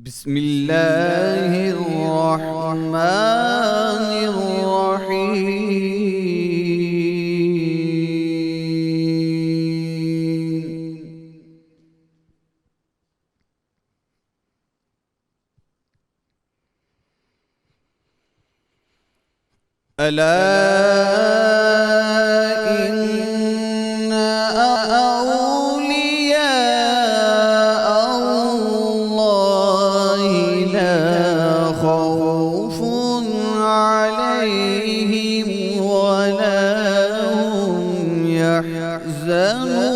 बिस्मिल्लाहिर्रहमानिर्रहीम। अला इन्न औलिया अल्लाहि ला खौफुन अलैहिम वला हुम यहज़नून।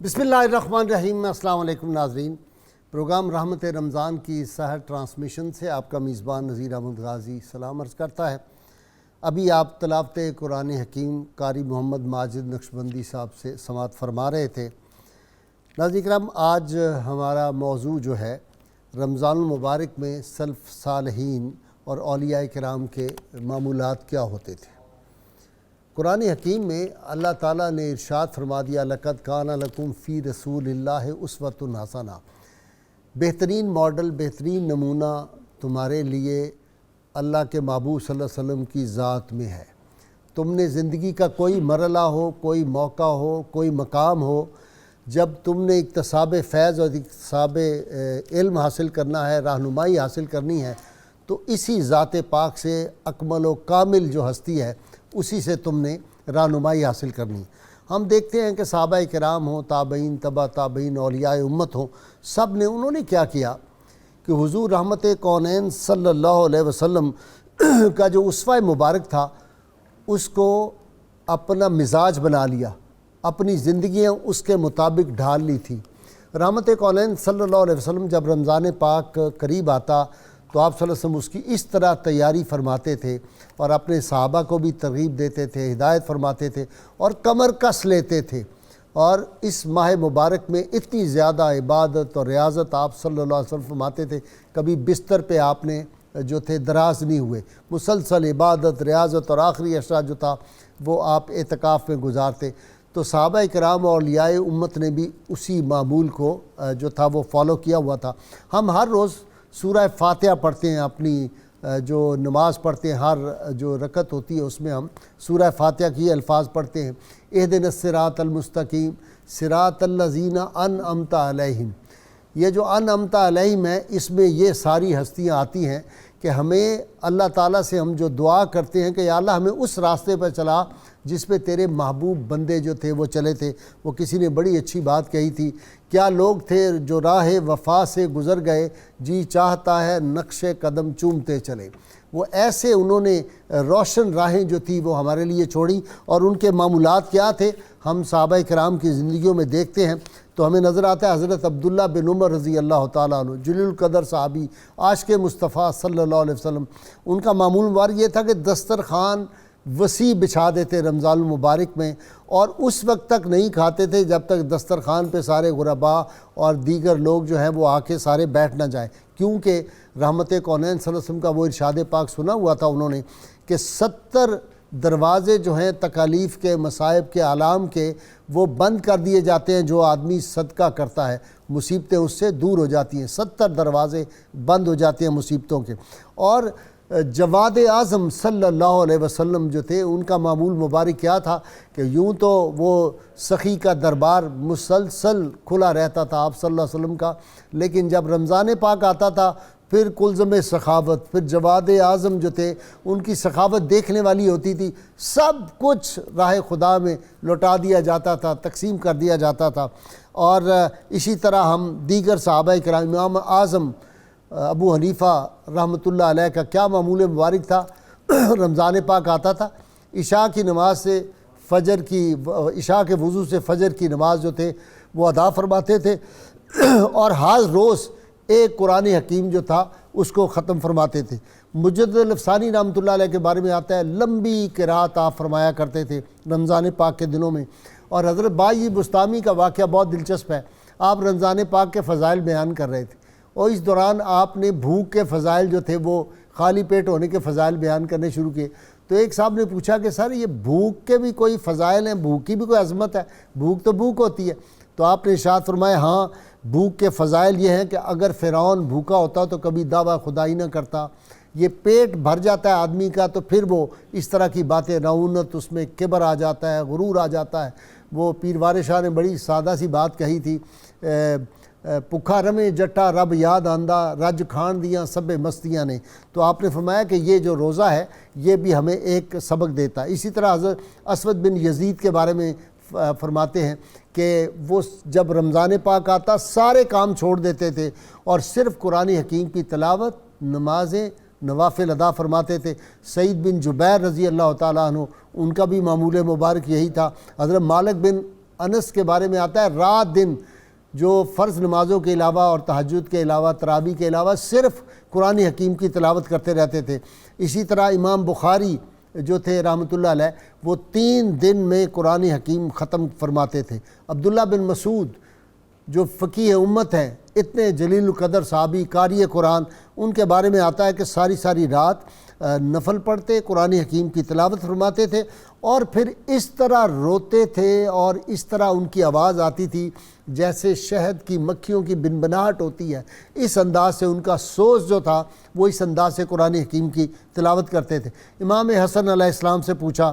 बिस्मिल्लाहिर्रहमानिर्रहीम। अस्सलाम वालेकुम नाज़रीन। प्रोग्राम रहमत रमज़ान की सहर ट्रांसमिशन से आपका मेज़बान नज़ीर अहमद गाज़ी सलाम अर्ज़ करता है। अभी आप तलावत कुरान हकीम कारी मोहम्मद माजिद नक्शबंदी साहब से समाअत फरमा रहे थे। नाज़रीन किराम, आज हमारा मौजू जो है रमज़ानुल मुबारक में सल्फ़ सालहीन और औलिया किराम के मामूलात क्या होते थे। कुरान हकीम में अल्लाह ताला ने इरशाद फरमा दिया, लक़द काना लकुम फ़ी रसूलिल्लाहि उस्वतुन हसना। बेहतरीन मॉडल, बेहतरीन नमूना तुम्हारे लिए अल्लाह के महबूब सल्लल्लाहु अलैहि वसल्लम की ज़ात में है। तुमने ज़िंदगी का कोई मरला हो, कोई मौका हो, कोई मकाम हो, जब तुमने इक्तसाब फ़ैज़ और इक्तसाब इल्म हासिल करना है, रहनुमाई हासिल करनी है, तो इसी ज़ात पाक से अकमल व कामिल जो हस्ती है उसी से तुमने रहनुमाई हासिल करनी। हम देखते हैं कि सहाबा किराम हो, ताबईन, तबा ताबईन, औलिया उम्मत हो, सब ने उन्होंने क्या किया कि हुज़ूर रहमत कौनैन सल्लल्लाहु अलैहि वसल्लम का जो उसवा मुबारक था उसको अपना मिजाज बना लिया, अपनी ज़िंदगियाँ उसके मुताबिक ढाल ली थी। रहमत कौनैन सल्लल्लाहु अलैहि वसल्लम जब रमज़ान पाक करीब आता तो आप सल्लल्लाहु अलैहि वसल्लम उसकी इस तरह तैयारी फरमाते थे और अपने सहाबा को भी तरग़ीब देते थे, हिदायत फरमाते थे और कमर कस लेते थे। और इस माह मुबारक में इतनी ज़्यादा इबादत और रियाज़त आप सल्लल्लाहु अलैहि वसल्लम फरमाते थे, कभी बिस्तर पे आपने जो थे दराज नहीं हुए। मुसलसल इबादत, रियाज़त और आखिरी अशरा जो था वो आप एतकाफ़ में गुजारते। तो सहाबा किराम और औलियाए उम्मत ने भी उसी मामूल को जो था वो फॉलो किया हुआ था। हम हर रोज़ सूरह फातिहा पढ़ते हैं अपनी जो नमाज़ पढ़ते हैं, हर जो रकत होती है उसमें हम सूरह फातिहा की अल्फाज पढ़ते हैं, इहदिनस सिरातल मुस्तकीम सिरातल लज़ीना अनअमता अलैहिम। ये जो अनअमता अलैहिम है, इसमें ये सारी हस्तियाँ आती हैं कि हमें अल्लाह ताला से हम जो दुआ करते हैं कि या अल्लाह हमें उस रास्ते पर चला जिस पे तेरे महबूब बंदे जो थे वो चले थे। वो किसी ने बड़ी अच्छी बात कही थी, क्या लोग थे जो राह वफ़ा से गुज़र गए, जी चाहता है नक्शे कदम चूमते चले। वो ऐसे उन्होंने रोशन राहें जो थी वो हमारे लिए छोड़ी। और उनके मामूलात क्या थे, हम सहाबा किराम की ज़िंदगियों में देखते हैं तो हमें नज़र आता है हज़रत अब्दुल्ला बिन उमर रज़ी अल्लाह ताला अन्हु, जलील क़दर सहाबी, आशिक़ मुस्तफ़ा सल्लल्लाहु अलैहि वसल्लम, उनका मामूल मुबारक ये था कि दस्तरख़ान वसी बिछा देते रमज़ान मुबारक में, और उस वक्त तक नहीं खाते थे जब तक दस्तरख़ान पे सारे गुरबा और दीगर लोग जो हैं वो आके सारे बैठ ना जाएँ। क्योंकि रहमत कौनैन सल्लल्लाहु अलैहि वसल्लम का वो इरशाद पाक सुना हुआ था उन्होंने कि 70 दरवाज़े जो हैं तकालीफ़ के, मसाइब के, आलाम के, वो बंद कर दिए जाते हैं। जो आदमी सदका करता है मुसीबतें उससे दूर हो जाती हैं। 70 दरवाज़े बंद हो जाते हैं मुसीबतों के। और जवाद आज़म सल्लल्लाहु अलैहि वसल्लम जो थे उनका मामूल मुबारक क्या था कि यूँ तो वो सखी का दरबार मुसलसल खुला रहता था आप सल्लल्लाहु अलैहि वसल्लम का, लेकिन जब रमज़ान पाक आता था फिर कुलज़म सखावत, फिर जवाद आज़म जो थे उनकी सखावत देखने वाली होती थी। सब कुछ राह खुदा में लौटा दिया जाता था, तकसीम कर दिया जाता था। और इसी तरह हम दीगर सहाबा किराम, इमाम आज़म अबू हनीफ़ा रहमतुल्लाह अलैह का क्या मामूल मुबारक था, रमज़ान पाक आता था, इशा की नमाज से फ़जर की, इशा के वज़ू से फ़जर की नमाज जो थे वो अदा फरमाते थे, और हर रोज़ एक कुरान हकीम जो था उसको ख़त्म फरमाते थे। मुजद्दिद अफ़सानी रहमतुल्लाह अलैह के बारे में आता है लंबी क़िराअत आप फरमाया करते थे रमज़ान पाक के दिनों में। और हज़रत बाई बुस्तामी का वाक़या बहुत दिलचस्प है। आप रमज़ान पाक के फ़ज़ाइल बयान कर रहे थे और इस दौरान आपने भूख के फ़ज़ाइल जो थे वो खाली पेट होने के फ़ज़ाइल बयान करने शुरू किए। तो एक साहब ने पूछा कि सर ये भूख के भी कोई फ़ज़ाइल हैं, भूख की भी कोई अज़मत है, भूख तो भूख होती है। तो आपने इरशाद फरमाया हाँ, भूख के फ़ज़ाइल ये हैं कि अगर फ़िरौन भूखा होता तो कभी दावा खुदाई ना करता। ये पेट भर जाता है आदमी का तो फिर वो इस तरह की बातें, रऊनत, उसमें किबर आ जाता है, गुरूर आ जाता है। वो पीर वारिस शाह ने बड़ी सादा सी बात कही थी, भुखा रमे जट्टा रब याद आंदा, रज खान दियाँ सब मस्तियाँ ने। तो आपने फरमाया कि ये जो रोज़ा है ये भी हमें एक सबक देता है। इसी तरह हज़रत असवद बिन यजीद के बारे में फरमाते हैं कि वो जब रमज़ान पाक आता सारे काम छोड़ देते थे और सिर्फ़ कुरान हकीम की तिलावत, नमाज़ें, नवाफिल अदा फरमाते थे। सईद बिन जुबैर रज़ी अल्लाह ताला अन्हु, उनका भी मामूल मुबारक यही था। हज़रत मालिक बिन अनस के बारे में आता है रात दिन जो फ़र्ज़ नमाज़ों के अलावा और तहज्जुद के अलावा, तरावी के अलावा सिर्फ़ कुरान हकीम की तिलावत करते रहते थे। इसी तरह इमाम बुखारी जो थे रहमतुल्लाह अलैह, वो 3 दिन में कुरान हकीम ख़त्म फरमाते थे। अब्दुल्ला बिन मसूद जो फ़कीह उम्मत हैं, इतने जलील क़दर साहबी, कारी कुरान, उनके बारे में आता है कि सारी सारी रात नफल पढ़ते, कुरान हकीम की तिलावत फरमाते थे और फिर इस तरह रोते थे और इस तरह उनकी आवाज़ आती थी जैसे शहद की मक्खियों की बिनबनाहट होती है। इस अंदाज से उनका सोच जो था वो इस अंदाज से कुरान हकीम की तिलावत करते थे। इमाम हसन अलैहिस्सलाम से पूछा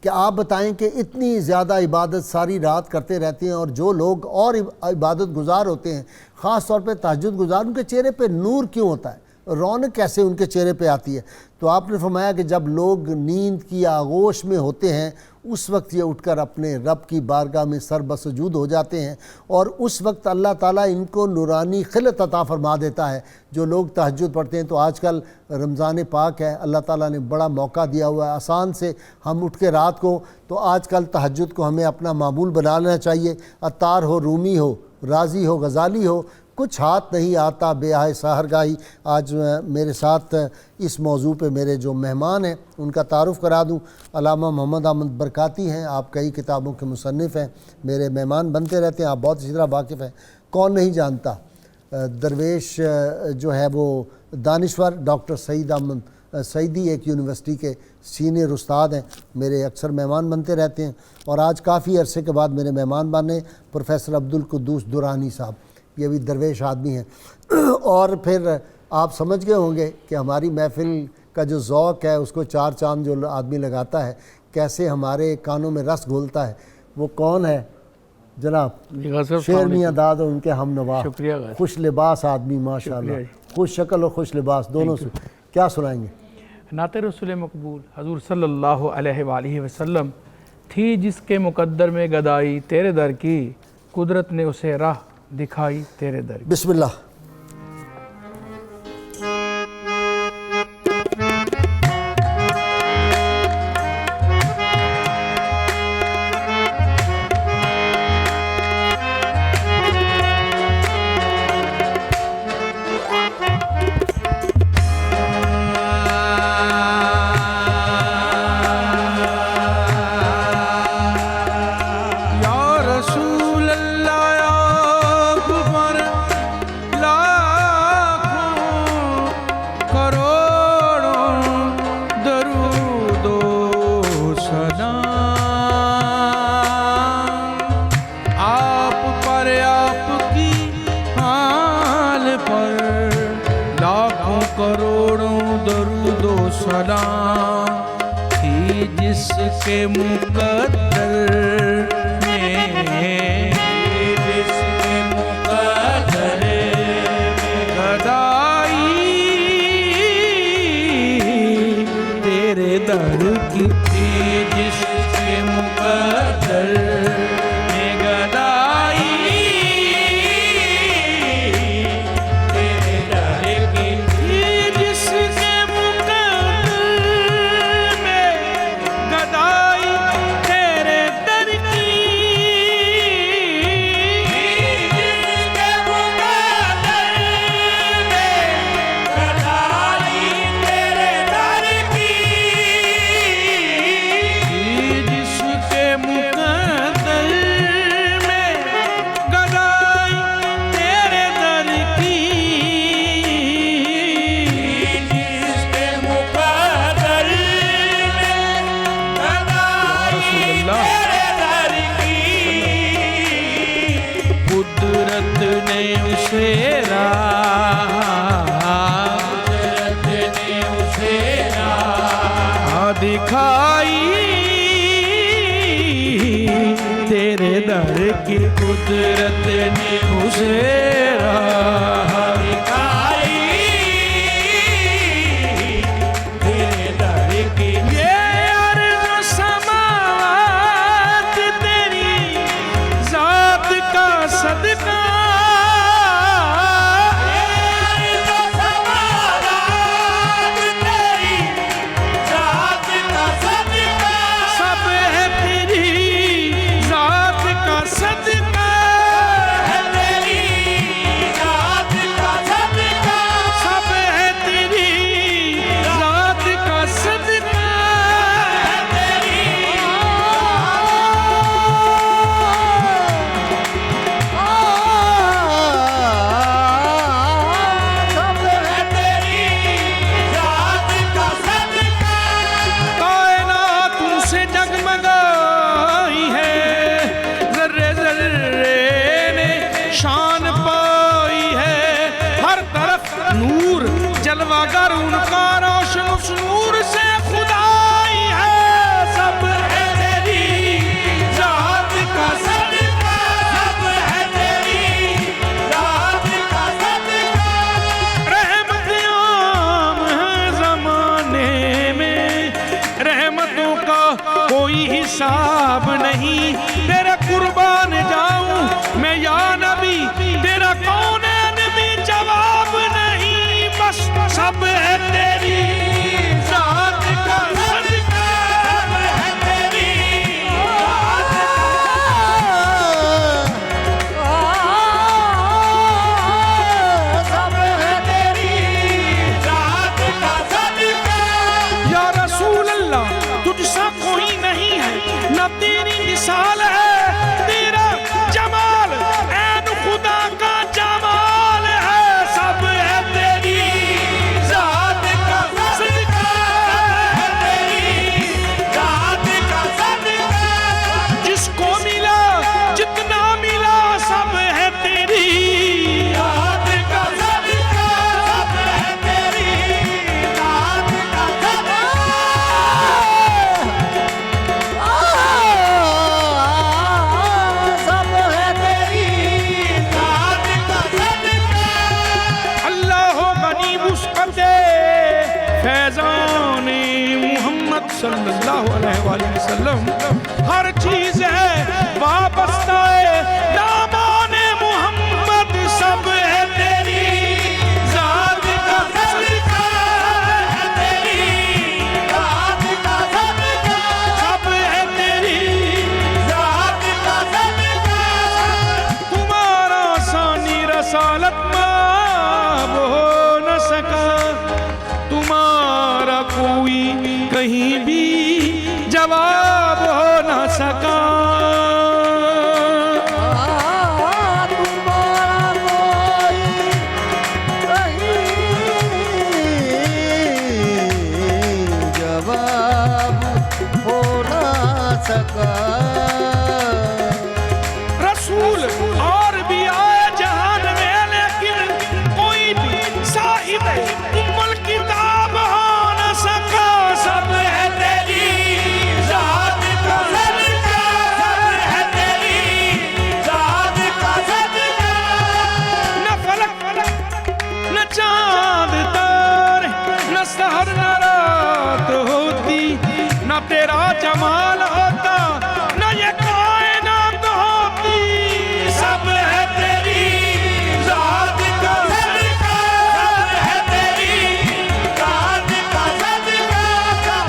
कि आप बताएं कि इतनी ज़्यादा इबादत सारी रात करते रहते हैं और जो लोग और इबादत गुजार होते हैं, ख़ास तौर पे तहज्जुद गुजार, उनके चेहरे पे नूर क्यों होता है, रौनक कैसे उनके चेहरे पे आती है? तो आपने फरमाया कि जब लोग नींद की आगोश में होते हैं उस वक्त ये उठकर अपने रब की बारगाह में सर बसजूद हो जाते हैं और उस वक्त अल्लाह ताला इनको नूरानी खिलत अता फरमा देता है। जो लोग तहज्जुद पढ़ते हैं, तो आजकल रमज़ान पाक है, अल्लाह ताला ने बड़ा मौका दिया हुआ है आसान से हम उठ के रात को, तो आजकल तहज्जुद को हमें अपना मामूल बना लेना चाहिए। अत्तार हो, रूमी हो, राज़ी हो, गज़ाली हो, कुछ हाथ नहीं आता बेहाय सहरगाही। आज मेरे साथ इस मौजू पे मेरे जो मेहमान हैं उनका तारुफ़ करा दूं। अल्लामा मोहम्मद अहमद बरकाती हैं, आप कई किताबों के मुसन्निफ़ हैं, मेरे मेहमान बनते रहते हैं, आप बहुत इसी तरह वाकिफ़ हैं। कौन नहीं जानता दरवेश जो है वो दानिश्वर डॉक्टर सईद अहमद सईदी एक यूनिवर्सिटी के सीनियर उस्ताद हैं, मेरे अक्सर मेहमान बनते रहते हैं और आज काफ़ी अरसे के बाद मेरे मेहमान बने प्रोफेसर अब्दुल कुद्दूस दुरानी साहब, ये भी दरवेश आदमी हैं। और फिर आप समझ गए होंगे कि हमारी महफिल का जो ज़ौक़ है उसको चार चांद जो आदमी लगाता है, कैसे हमारे कानों में रस घोलता है। वो कौन है जनाब? शेर मियाँ दाद और उनके हम नवा, खुश लिबास आदमी माशाल्लाह, खुश शक्ल और खुश लिबास दोनों से क्या सुनाएंगे? नाते रसूल मकबूल हजूर सल्लल्लाहु अलैहि वसल्लम थी जिसके मुकद्दर में गदाई तेरे दर की, कुदरत ने उसे राह दिखाई तेरे दर की। बिस्मिल्लाह। जिसके मुकद्दर में गदाई तेरे दर की थी, जिसके मुकद्दर में गदाई तेरे दर की थी, जिसके दिखाई तेरे दर की, कुदरत ने उसे राह दिखाई तेरे दर की। ये अर्ज़ समावात तेरी ज़ात का सदका, जलवागर उनका रोशन उस नूर से खुदाई है। सब है तेरी ज़ात का सदका, सब है तेरी ज़ात का सदका। रहमत आम है ज़माने में, रहमतों का कोई हिसाब नहीं। तेरे कुर्बान जाऊं मैं या नबी, तेरा कौन है नबी जवाब नहीं। बस सब है तेरी ज़ात का सदका, सब है तेरी ज़ात का, सब है तेरी ज़ात का सदका। या रसूल अल्लाह तुझसा कोई नहीं है, न तेरी मिसाल है, तेरा जमाल ऐन खुदा का जमाल है। सब है तेरी ज़ात का सल्लल्लाहु अलैहि वसल्लम हर चीज है वाबस्ता है दामाने मोहम्मद सब है तेरी जात का सदका है तेरी जात का सदका सब है तेरी जात का सदका तुम्हारा सानी रसालत माब हो न सका तुम्हारा कोई कहीं भी जवाब हो न सका जवाब हो ना सका रसूल और भी आए जहान में लेकिन कोई भी साहिब उम्मुल किताब हो न सका सब है तेरी जात का सदका सब है तेरी जात का सदका न फलक न चांद तारे न सहर न रात होती न तेरा जमाल होता न ये कायनात होती सब है तेरी जात का सदका सब है तेरी जात का सदका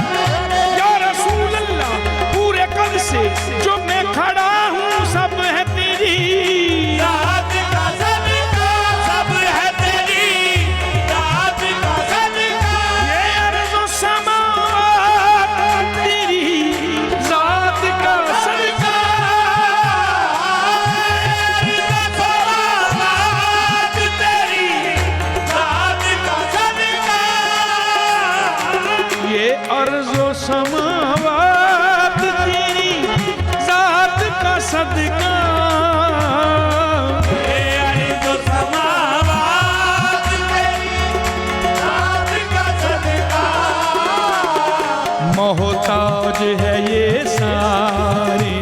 या रसूल अल्लाह पूरे कद से जो मैं खड़ा हूँ सब है तेरी जात का सदका सब है तेरी जात का सदका ये अर्ज़ समावात तेरी जात का सदका ये अर्ज़ो समावात तेरी जात का सदका ये अर्ज़ो समावात तेरी जात का सदका मोहताज है ये सारी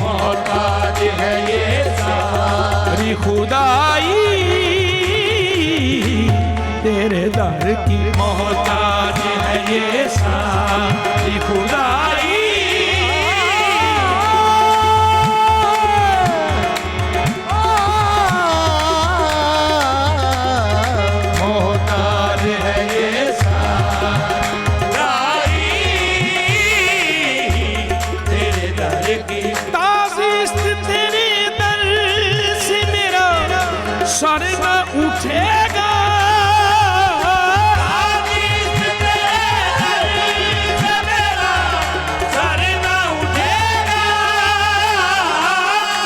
मोहताज है ये सारी खुदाई तेरे दर की मोहताज है ये सारी खुदाई मोहताज है ये सारी तेरे दर की ताज़ीस्त तेरे दर से मेरा सर न उठेगा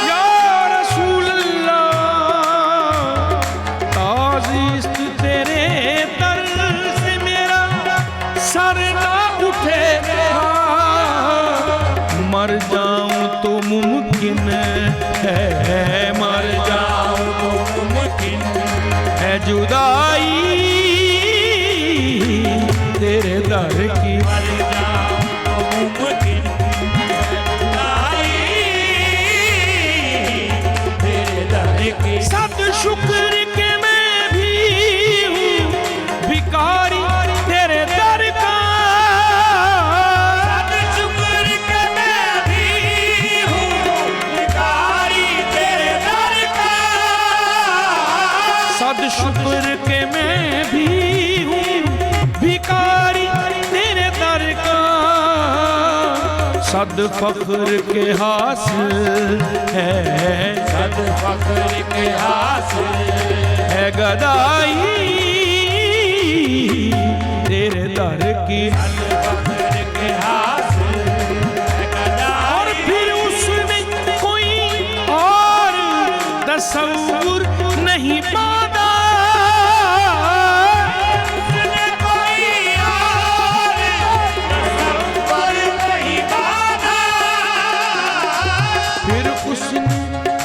या रसूल अल्लाह ताज़ीस्त तेरे दर से मेरा सर ना उठेगा मर जाऊं तो मुमकिन है मर जाऊं तो मुमकिन है जुदाई तेरे दर की मर जाऊं तो मुमकिन है जुदाई तेरे दर की सद शुक्र के मैं भी हूँ भिखारी तेरे दर का सद शुक्र के मैं भी हूँ भिखारी तेरे दर का सद शुक्र के मैं भी हूँ भिखारी तेरे दर का सद फख्र के हासिल है सद फख्र के हासिल है गदाई तेरे दर की सद फख्र के हासिल है गदाई और फिर उसमें कोई और तसव्वुर नहीं पाता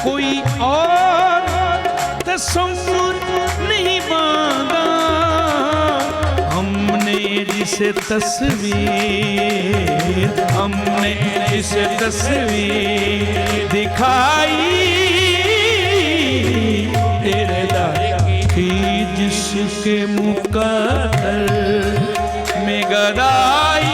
कोई और तसव्वुर नहीं बांधा हमने जिसे तस्वीर दिखाई तेरे दर की जिसके मुकद्दर में गदाई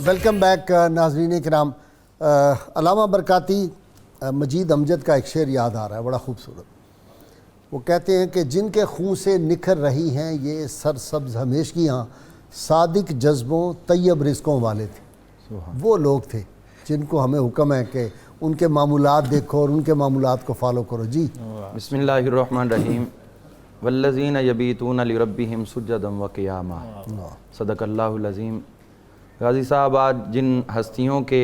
वेलकम बैक नाज़रीन किराम। अल्लामा बरकाती मजीद अमजद का एक शेर याद आ रहा है, बड़ा खूबसूरत। वो कहते हैं कि जिनके खून से निखर रही हैं ये सरसब्ज़ हमेशगियाँ, सादिक जज्बों तैयब रिज़्क़ों वाले थे। वो लोग थे जिनको हमें हुक्म है कि उनके मामूलात देखो और उनके मामूलात को फॉलो करो। जी बिस्मिल्लाहिर्रहमानिर्रहीम वल्लज़ीना यबीतूना लिरब्बिहिम सुज्जदन व क़ियामा। सदक़ल्लाहुल अज़ीम। गाज़ी साहब, आज जिन हस्तियों के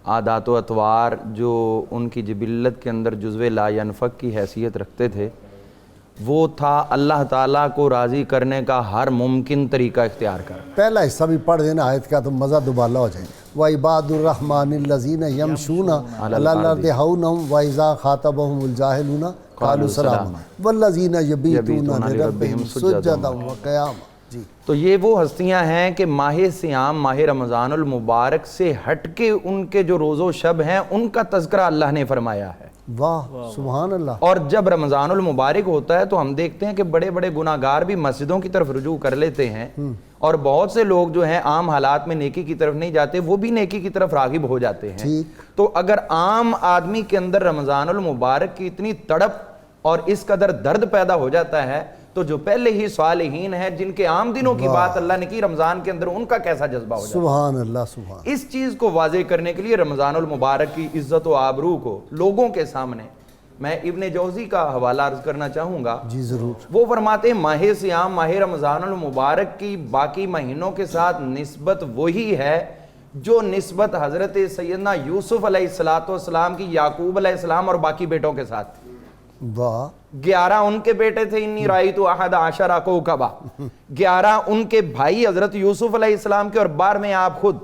आदात व अतवार जो उनकी जिबिल्लत के अंदर जुज़्वे ला यनफ़क की हैसियत रखते थे, वो था अल्लाह ताला को राज़ी करने का हर मुमकिन तरीका इख्तियार कर। पहला हिस्सा भी पढ़ देना आयत का तो मज़ा दुबाला हो जाए। व इबादुर्रहमानिल्लज़ीना यमशूना अलल अर्दि हौना व इज़ा ख़ातबहुमुल जाहिलूना क़ालू सलामा वल्लज़ीना यबीतूना लिरब्बिहिम सुज्जदन व क़ियामा। जी, तो ये वो हस्तियां हैं कि माह सियाम, माह रमज़ानुल मुबारक से हट के उनके जो रोज़ो शब हैं उनका तज़किरा अल्लाह ने फरमाया है। वाह सुभान अल्लाह। और जब रमज़ानुल मुबारक होता है तो हम देखते हैं कि बड़े बड़े गुनाहगार भी मस्जिदों की तरफ रुजू कर लेते हैं, और बहुत से लोग जो हैं आम हालात में नेकी की तरफ नहीं जाते, वो भी नेकी की तरफ राग़िब हो जाते हैं। तो अगर आम आदमी के अंदर रमज़ानुल मुबारक की इतनी तड़प और इस कदर दर्द पैदा हो जाता है, तो जो पहले ही सालिहीन है जिनके आम दिनों की बात अल्लाह ने की रमज़ान के अंदर, उनका कैसा जज्बा हो जाता है। सुभान अल्लाह सुभान। इस चीज़ को वाज़े करने के लिए रमज़ानुल मुबारक की इज़्ज़त व आबरू को लोगों के सामने मैं इब्ने जौज़ी का हवाला अर्ज करना चाहूँगा। जी ज़रूर। वो फरमाते हैं माह सियाम, माह रमज़ानुल मुबारक की बाकी महीनों के साथ निस्बत वही है जो निस्बत हज़रत सैयदना यूसुफ अलैहिस्सलाम की याकूब अलैहिस्सलाम और बाकी बेटों के साथ। वाह। 11 उनके बेटे थे, इन्नी राई तो अहद आशरा कौकबा। 11 उनके भाई हजरत यूसुफ अलैहिस्सलाम के, और 12वें आप खुद।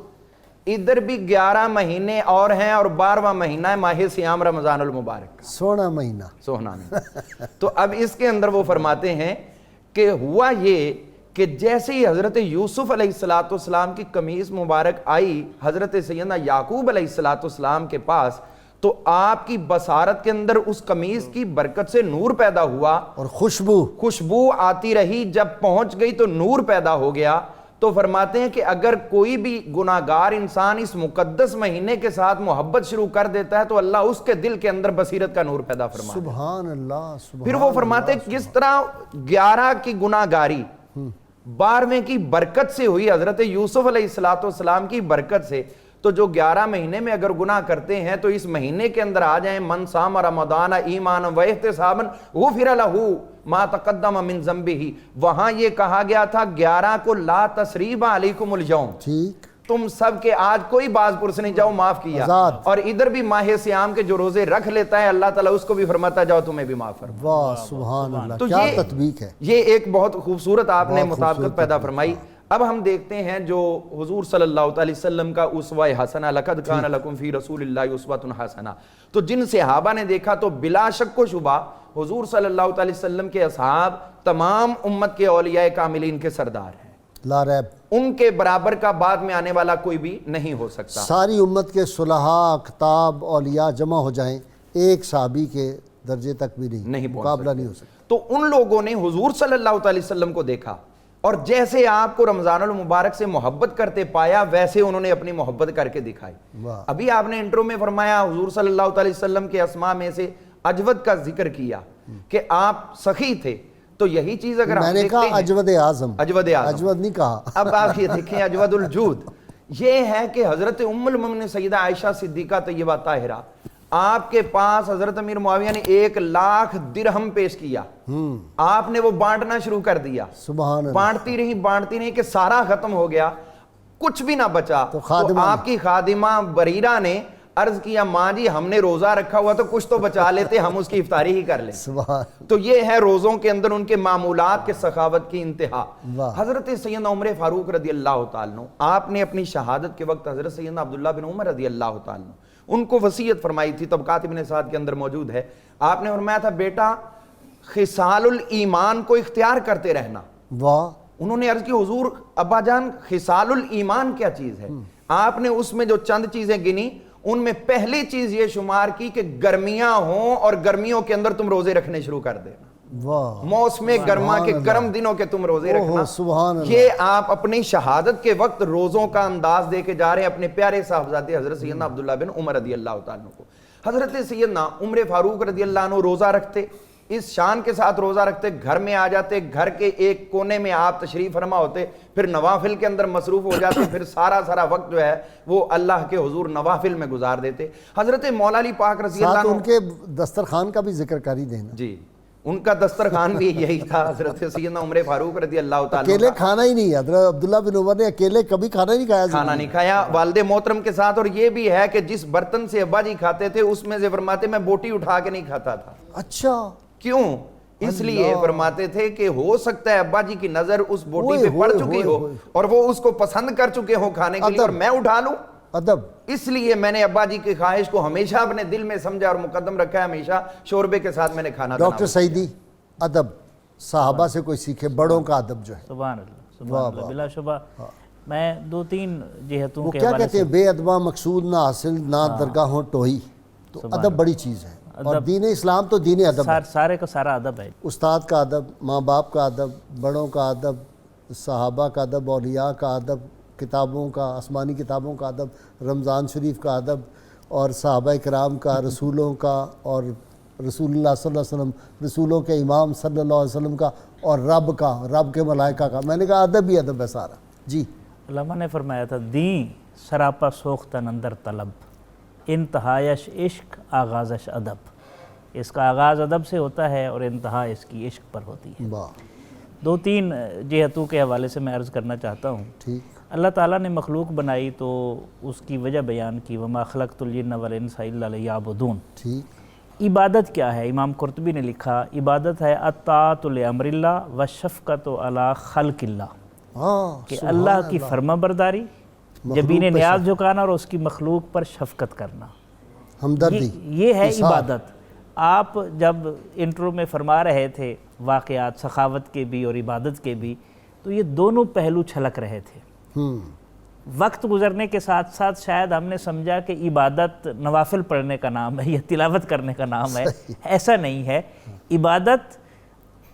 इधर भी 11 महीने और हैं, और 12वां महीना है माह सियाम रमज़ानुल मुबारक, सोना महीना, सोहना महीना। तो अब इसके अंदर वो फरमाते हैं कि हुआ ये कि जैसे ही हजरत यूसुफ अलैहिस्सलाम की कमीज मुबारक आई हजरत सैयदना याकूब अलैहिस्सलाम के पास, तो आपकी बसारत के अंदर उस कमीज की बरकत से नूर पैदा हुआ और खुशबू आती रही। जब पहुंच गई तो नूर पैदा हो गया। तो फरमाते हैं कि अगर कोई भी गुनाहगार इंसान इस मुकद्दस महीने के साथ मोहब्बत शुरू कर देता है तो अल्लाह उसके दिल के अंदर बसीरत का नूर पैदा फरमाता है। सुभान अल्लाह। फिर वो फरमाते हैं किस तरह 11 की गुनाहगारी 12वें की बरकत से हुई, हजरत यूसुफ अलैहिस्सलाम की बरकत से। तो जो 11 महीने में अगर गुनाह करते हैं तो इस महीने के अंदर आ जाएं, मन साम रमदान ईमान व इहतिसाबन गुफिर लहू मा तक़द्दम मिन ज़ंबिही। वहां ये कहा गया था 11 को ला तसरीबा अलैकुमुल यौम, ठीक, तुम सब के आज कोई बाज़पुरस नहीं, जाओ माफ किया। और इधर भी माह सियाम के जो रोजे रख लेता है अल्लाह ताला उसको भी फरमाता जाओ तुम्हें भी माफ फरमा। वाह सुभान अल्लाह। तो क्या तत्बीक है। ये एक बहुत खूबसूरत आपने मुताबिकत पैदा फरमाई। अब हम देखते हैं जो हुजूर सल्लल्लाहु अलैहि वसल्लम का उसवा हसना, लक़द कान लकुम फी रसूलिल्लाहि उस्वतुन हसना। तो जिन सहाबा ने देखा तो बिला शक व शुबा हुजूर सल्लल्लाहु अलैहि वसल्लम के असहाब तमाम उम्मत के औलिया कामिलीन के सरदार हैं, ला रैब। उनके बराबर का बाद में आने वाला कोई भी नहीं हो सकता। सारी उम्मत के सुलहा अख्ताब औलिया जमा हो जाएं, एक साहबी के दर्जे तक भी नहीं मुकाबला नहीं हो सकता। तो उन लोगों ने हुजूर सल्लल्लाहु अलैहि वसल्लम को देखा और जैसे आपको रमजानुल मुबारक से मोहब्बत करते पाया वैसे उन्होंने अपनी मोहब्बत करके दिखाई। अभी आपने इंट्रो में फरमाया हुजूर सल्लल्लाहु अलैहि वसल्लम के अस्मा में से अजवद का जिक्र किया कि आप सखी थे। तो यही चीज अगर मैंने कहा अजवद आजम, अजवद नहीं कहा। अब आप ये देखें अजवदुल जूद ये है कि हजरत उम्मुल मोमिनीन सैयदा आयशा सिद्दीका तय्यबा ताहिरा आपके पास हजरत अमीर मुआविया ने 1 लाख दिरहम पेश किया, आपने वो बांटना शुरू कर दिया। सुभान अल्लाह। बांटती रही कि सारा खत्म हो गया, कुछ भी ना बचा। तो आपकी खादिमा बरीरा ने अर्ज किया माँ जी हमने रोजा रखा हुआ तो कुछ तो बचा लेते, हम उसकी इफ्तारी ही कर ले। तो ये है रोजों के अंदर उनके मामूलात के सखावत की इंतहा। हजरत सैयदना उमर फारूक रदी अल्लाह तआला अन्हु आपने अपनी शहादत के वक्त हजरत सैयदना अब्दुल्लाह बिन उमर रदी अल्लाह तआला अन्हु उनको वसीयत फरमाई थी, तबकात इब्न साद के अंदर मौजूद है। आपने फरमाया था बेटा खिसालुल ईमान को इख्तियार करते रहना। वाह। उन्होंने अर्ज की हुजूर अब्बा जान खिसालुल ईमान क्या चीज है? आपने उसमें जो चंद चीजें गिनी उनमें पहली चीज ये शुमार की कि गर्मियां हों और गर्मियों के अंदर तुम रोजे रखने शुरू कर देना। वाह, मौसम गर्मा के गर्म दिनों के तुम रोजे रखना। सुभान अल्लाह। ये आप अपनी शहादत के वक्त रोजों का अंदाज दे के जा रहे हैं अपने प्यारे साहबजादे हजरत सैयदना अब्दुल्ला बिन उमर रदी अल्लाह तआला को। हजरत सैयदना उमर फारूक रदी अल्लाह अन्हु रोजा रखते, इस शान के साथ रोजा रखते, घर में आ जाते, घर के एक कोने में आप तशरीफ फरमा होते, फिर नवाफिल के अंदर मसरूफ हो जाते, फिर सारा वक्त जो है वो अल्लाह के हुजूर नवाफिल में गुजार देते। हजरत मौला अली पाक रज़ी अल्लाह अन्हु, उनके दस्तरखान का भी जिक्र कर ही देना जी, उनका दस्तरखान भी यही था। हजरत सैयदना उमर फारूक रज़ी अल्लाह तआला अकेले खाना ही नहीं, हजरत अब्दुल्ला बिन उमर ने अकेले कभी खाना नहीं खाया, खाना नहीं खाया वालिद मोहतरम के साथ। और ये भी है कि जिस बर्तन से अब्बा जी खाते थे उसमें से फरमाते मैं बोटी उठा के नहीं खाता था। अच्छा, क्यों? इसलिए फरमाते थे कि हो सकता है अब्बा जी की नजर उस बोटी पे पड़ चुकी हो और वो उसको पसंद कर चुके हो खाने के लिए, और मैं उठा लूं। अदब। इसलिए मैंने अब्बा जी की ख्वाहिश को हमेशा अपने दिल में समझा और मुकद्दम रखा है, हमेशा शोरबे के साथ मैंने खाना। डॉक्टर सईदी, अदब साहबा से कोई सीखे, बड़ों का अदब जो है। सुभान अल्लाह, बिलाशुबा मैं 2-3 जिहतों वो के क्या हवाले कहते हैं, बेअदबा मकसूद ना हासिल ना दरगाहों टोही। तो अदब बड़ी चीज़ है, और दीन इस्लाम तो दीन अदब है। सारे का सारा अदब है। उस्ताद का अदब, माँ बाप का अदब, बड़ों का अदब, सहाबा का अदब, औलिया का अदब, किताबों का, आसमानी किताबों का अदब, रमज़ान शरीफ का अदब, और सहाबा किराम का, रसूलों का, और रसूलुल्लाह सल्लल्लाहु अलैहि वसल्लम, रसूलों के इमाम सल्लल्लाहु अलैहि वसल्लम का, और रब का, रब के मलाइका का। मैंने कहा अदब ही अदब है सारा। जी, अल्लामा ने फरमाया था, दी सरापा सोख्तन अंदर तलब, इंतहायश इश्क आगाज़श अदब। इसका आगाज़ अदब से होता है और इंतहा इसकी इश्क पर होती है। वाह, 2-3 जिहतों के हवाले से मैं अर्ज़ करना चाहता हूँ। ठीक। अल्लाह ताला ने मखलूक बनाई तो उसकी वजह बयान की, वमा खलक़तुल जिन्न वल इंसा इल्ला लियअबुदून। ठीक। इबादत क्या है? इमाम कुर्तुबी ने लिखा, इबादत है अत्ताअतु लिअम्रिल्लाह व शफ़क़तु अला खल्क़िल्लाह, कि अल्लाह की फर्माबरदारी, जबीन न्याज झुकाना और उसकी मखलूक पर शफ़क़त करना, हमदर्दी, ये है इबादत। आप जब इंट्रो में फरमा रहे थे वाक़यात सखावत के भी और इबादत के भी, तो ये दोनों पहलू छलक रहे थे। वक्त गुजरने के साथ साथ शायद हमने समझा कि इबादत नवाफिल पढ़ने का नाम है या तिलावत करने का नाम है। ऐसा नहीं है। इबादत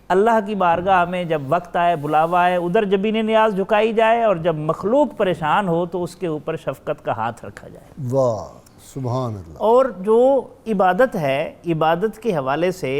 अल्लाह की बारगाह में जब वक्त आए, बुलावा आए, उधर जबीन न्याज झुकाई जाए, और जब मखलूक परेशान हो तो उसके ऊपर शफ़क़त का हाथ रखा जाए। वाह, सुभान अल्लाह। और जो इबादत है, इबादत के हवाले से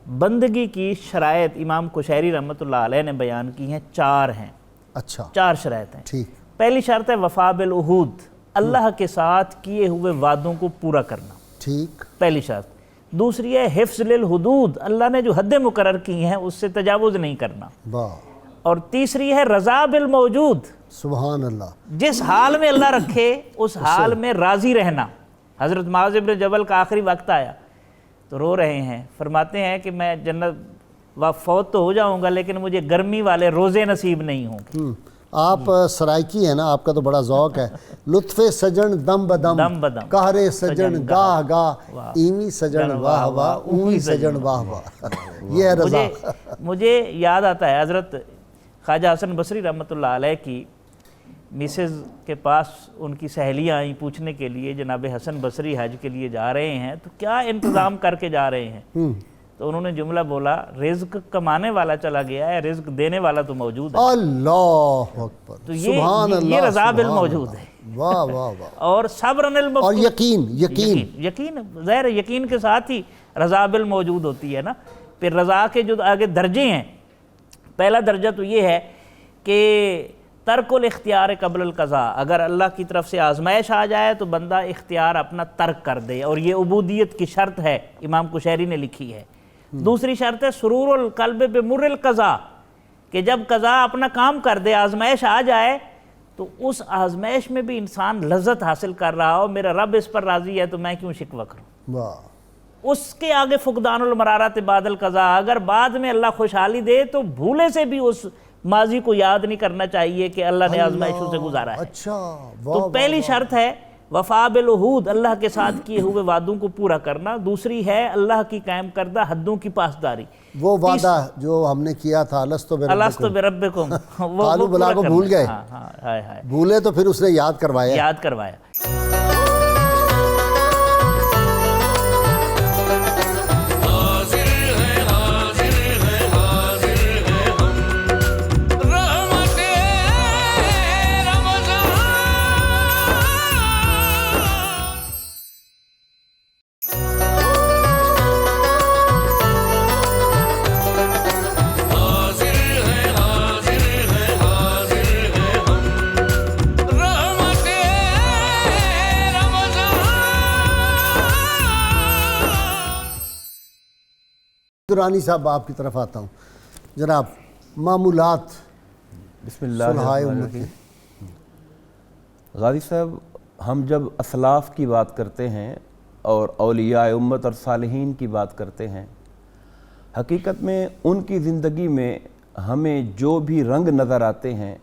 बंदगी की शराइत इमाम कुशैरी रहमतुल्लाह अलैह ने बयान की हैं। 4 हैं। अच्छा, 4 शराइत हैं। ठीक। पहली शर्त है वफ़ा बिल उहूद, अल्लाह के साथ किए हुए वादों को पूरा करना। ठीक। पहली शर्त। दूसरी है हिफ्ज़ लिल हुदूद, अल्लाह ने जो हदें मुकर्रर की हैं उससे तजावुज़ नहीं करना। वाह। और तीसरी है रज़ा बिल मौजूद, सुभान अल्लाह, जिस हाल में अल्लाह रखे उस हाल में राज़ी रहना। हज़रत मुआज़ इब्न जबल का आखिरी वक्त आया तो रो रहे हैं, फरमाते हैं कि मैं जन्नत व फौत तो हो जाऊंगा लेकिन मुझे गर्मी वाले रोज़े नसीब नहीं होंगे। आप सराइकी है ना, आपका तो बड़ा ज़ौक़ है। लुत्फ़े सजन दम बदम, दम बदम, कहरे सजन गाह गाह, ईमी सजन वाह वाह, ऊमी सजन वाह वाह। ये है रज़ा। मुझे याद आता है हज़रत ख्वाजा हसन बसरी रहमतुल्लाह अलैह की मिसेज़ के पास उनकी सहेलियाँ आई पूछने के लिए, जनाब हसन बसरी हज के लिए जा रहे हैं तो क्या इंतज़ाम करके जा रहे हैं? तो उन्होंने जुमला बोला, रिज़्क़ कमाने वाला चला गया है, रिज़्क़ देने वाला तो मौजूद है। अल्लाह अकबर, तो सुभान ये अल्लाह, रज़ा बिल सुभान मौजूद अल्लाह। है। वाह वाह वाह। और सब्र और यकीन, यकीन, यकीन ज़ाहिर है, यकीन के साथ ही रज़ा बिल मौजूद होती है ना। फिर रज़ा के जो आगे दर्जे हैं, पहला दर्जा तो ये है कि तर्कुल इख्तियार क़ब्ल क़ज़ा, अगर अल्लाह की तरफ से आजमाइश आ जाए तो बंदा इख्तियार अपना तर्क कर दे, और ये उबूदियत की शर्त है, इमाम कुशैरी ने लिखी है। दूसरी शर्त है सुरूरुल क़ल्ब बिमुर्रिल क़ज़ा, कि जब क़ज़ा अपना काम कर दे, आजमाइश आ जाए तो उस आजमाइश में भी इंसान लज्जत हासिल कर रहा हो, मेरा रब इस पर राज़ी है तो मैं क्यों शिकवा करूँ। वाह। उसके आगे फ़ुक़दानुल मरारत बादल क़ज़ा, अगर बाद में अल्लाह खुशहाली दे तो भूले से भी उस माजी को याद नहीं करना चाहिए कि अल्लाह ने आजमाइशों से गुजारा है। अच्छा, तो पहली शर्त है वफ़ा बिल उहूद, अल्लाह के साथ किए हुए वादों को पूरा करना। दूसरी है अल्लाह की कायम करदा हद्दों की पासदारी। वो वादा जो हमने किया था, अलस्तो बिरब्बिकुम, कालू बला को भूल गए। भूले तो फिर उसने याद करवाया। दुरानी साहब आपकी तरफ आता हूँ। जनाब, मामूलात सुलहाए उम्मत के। गाजी साहब, हम जब असलाफ़ की बात करते हैं और औलिया उम्मत और सालिहीन की बात करते हैं, हकीकत में उनकी ज़िंदगी में हमें जो भी रंग नज़र आते हैं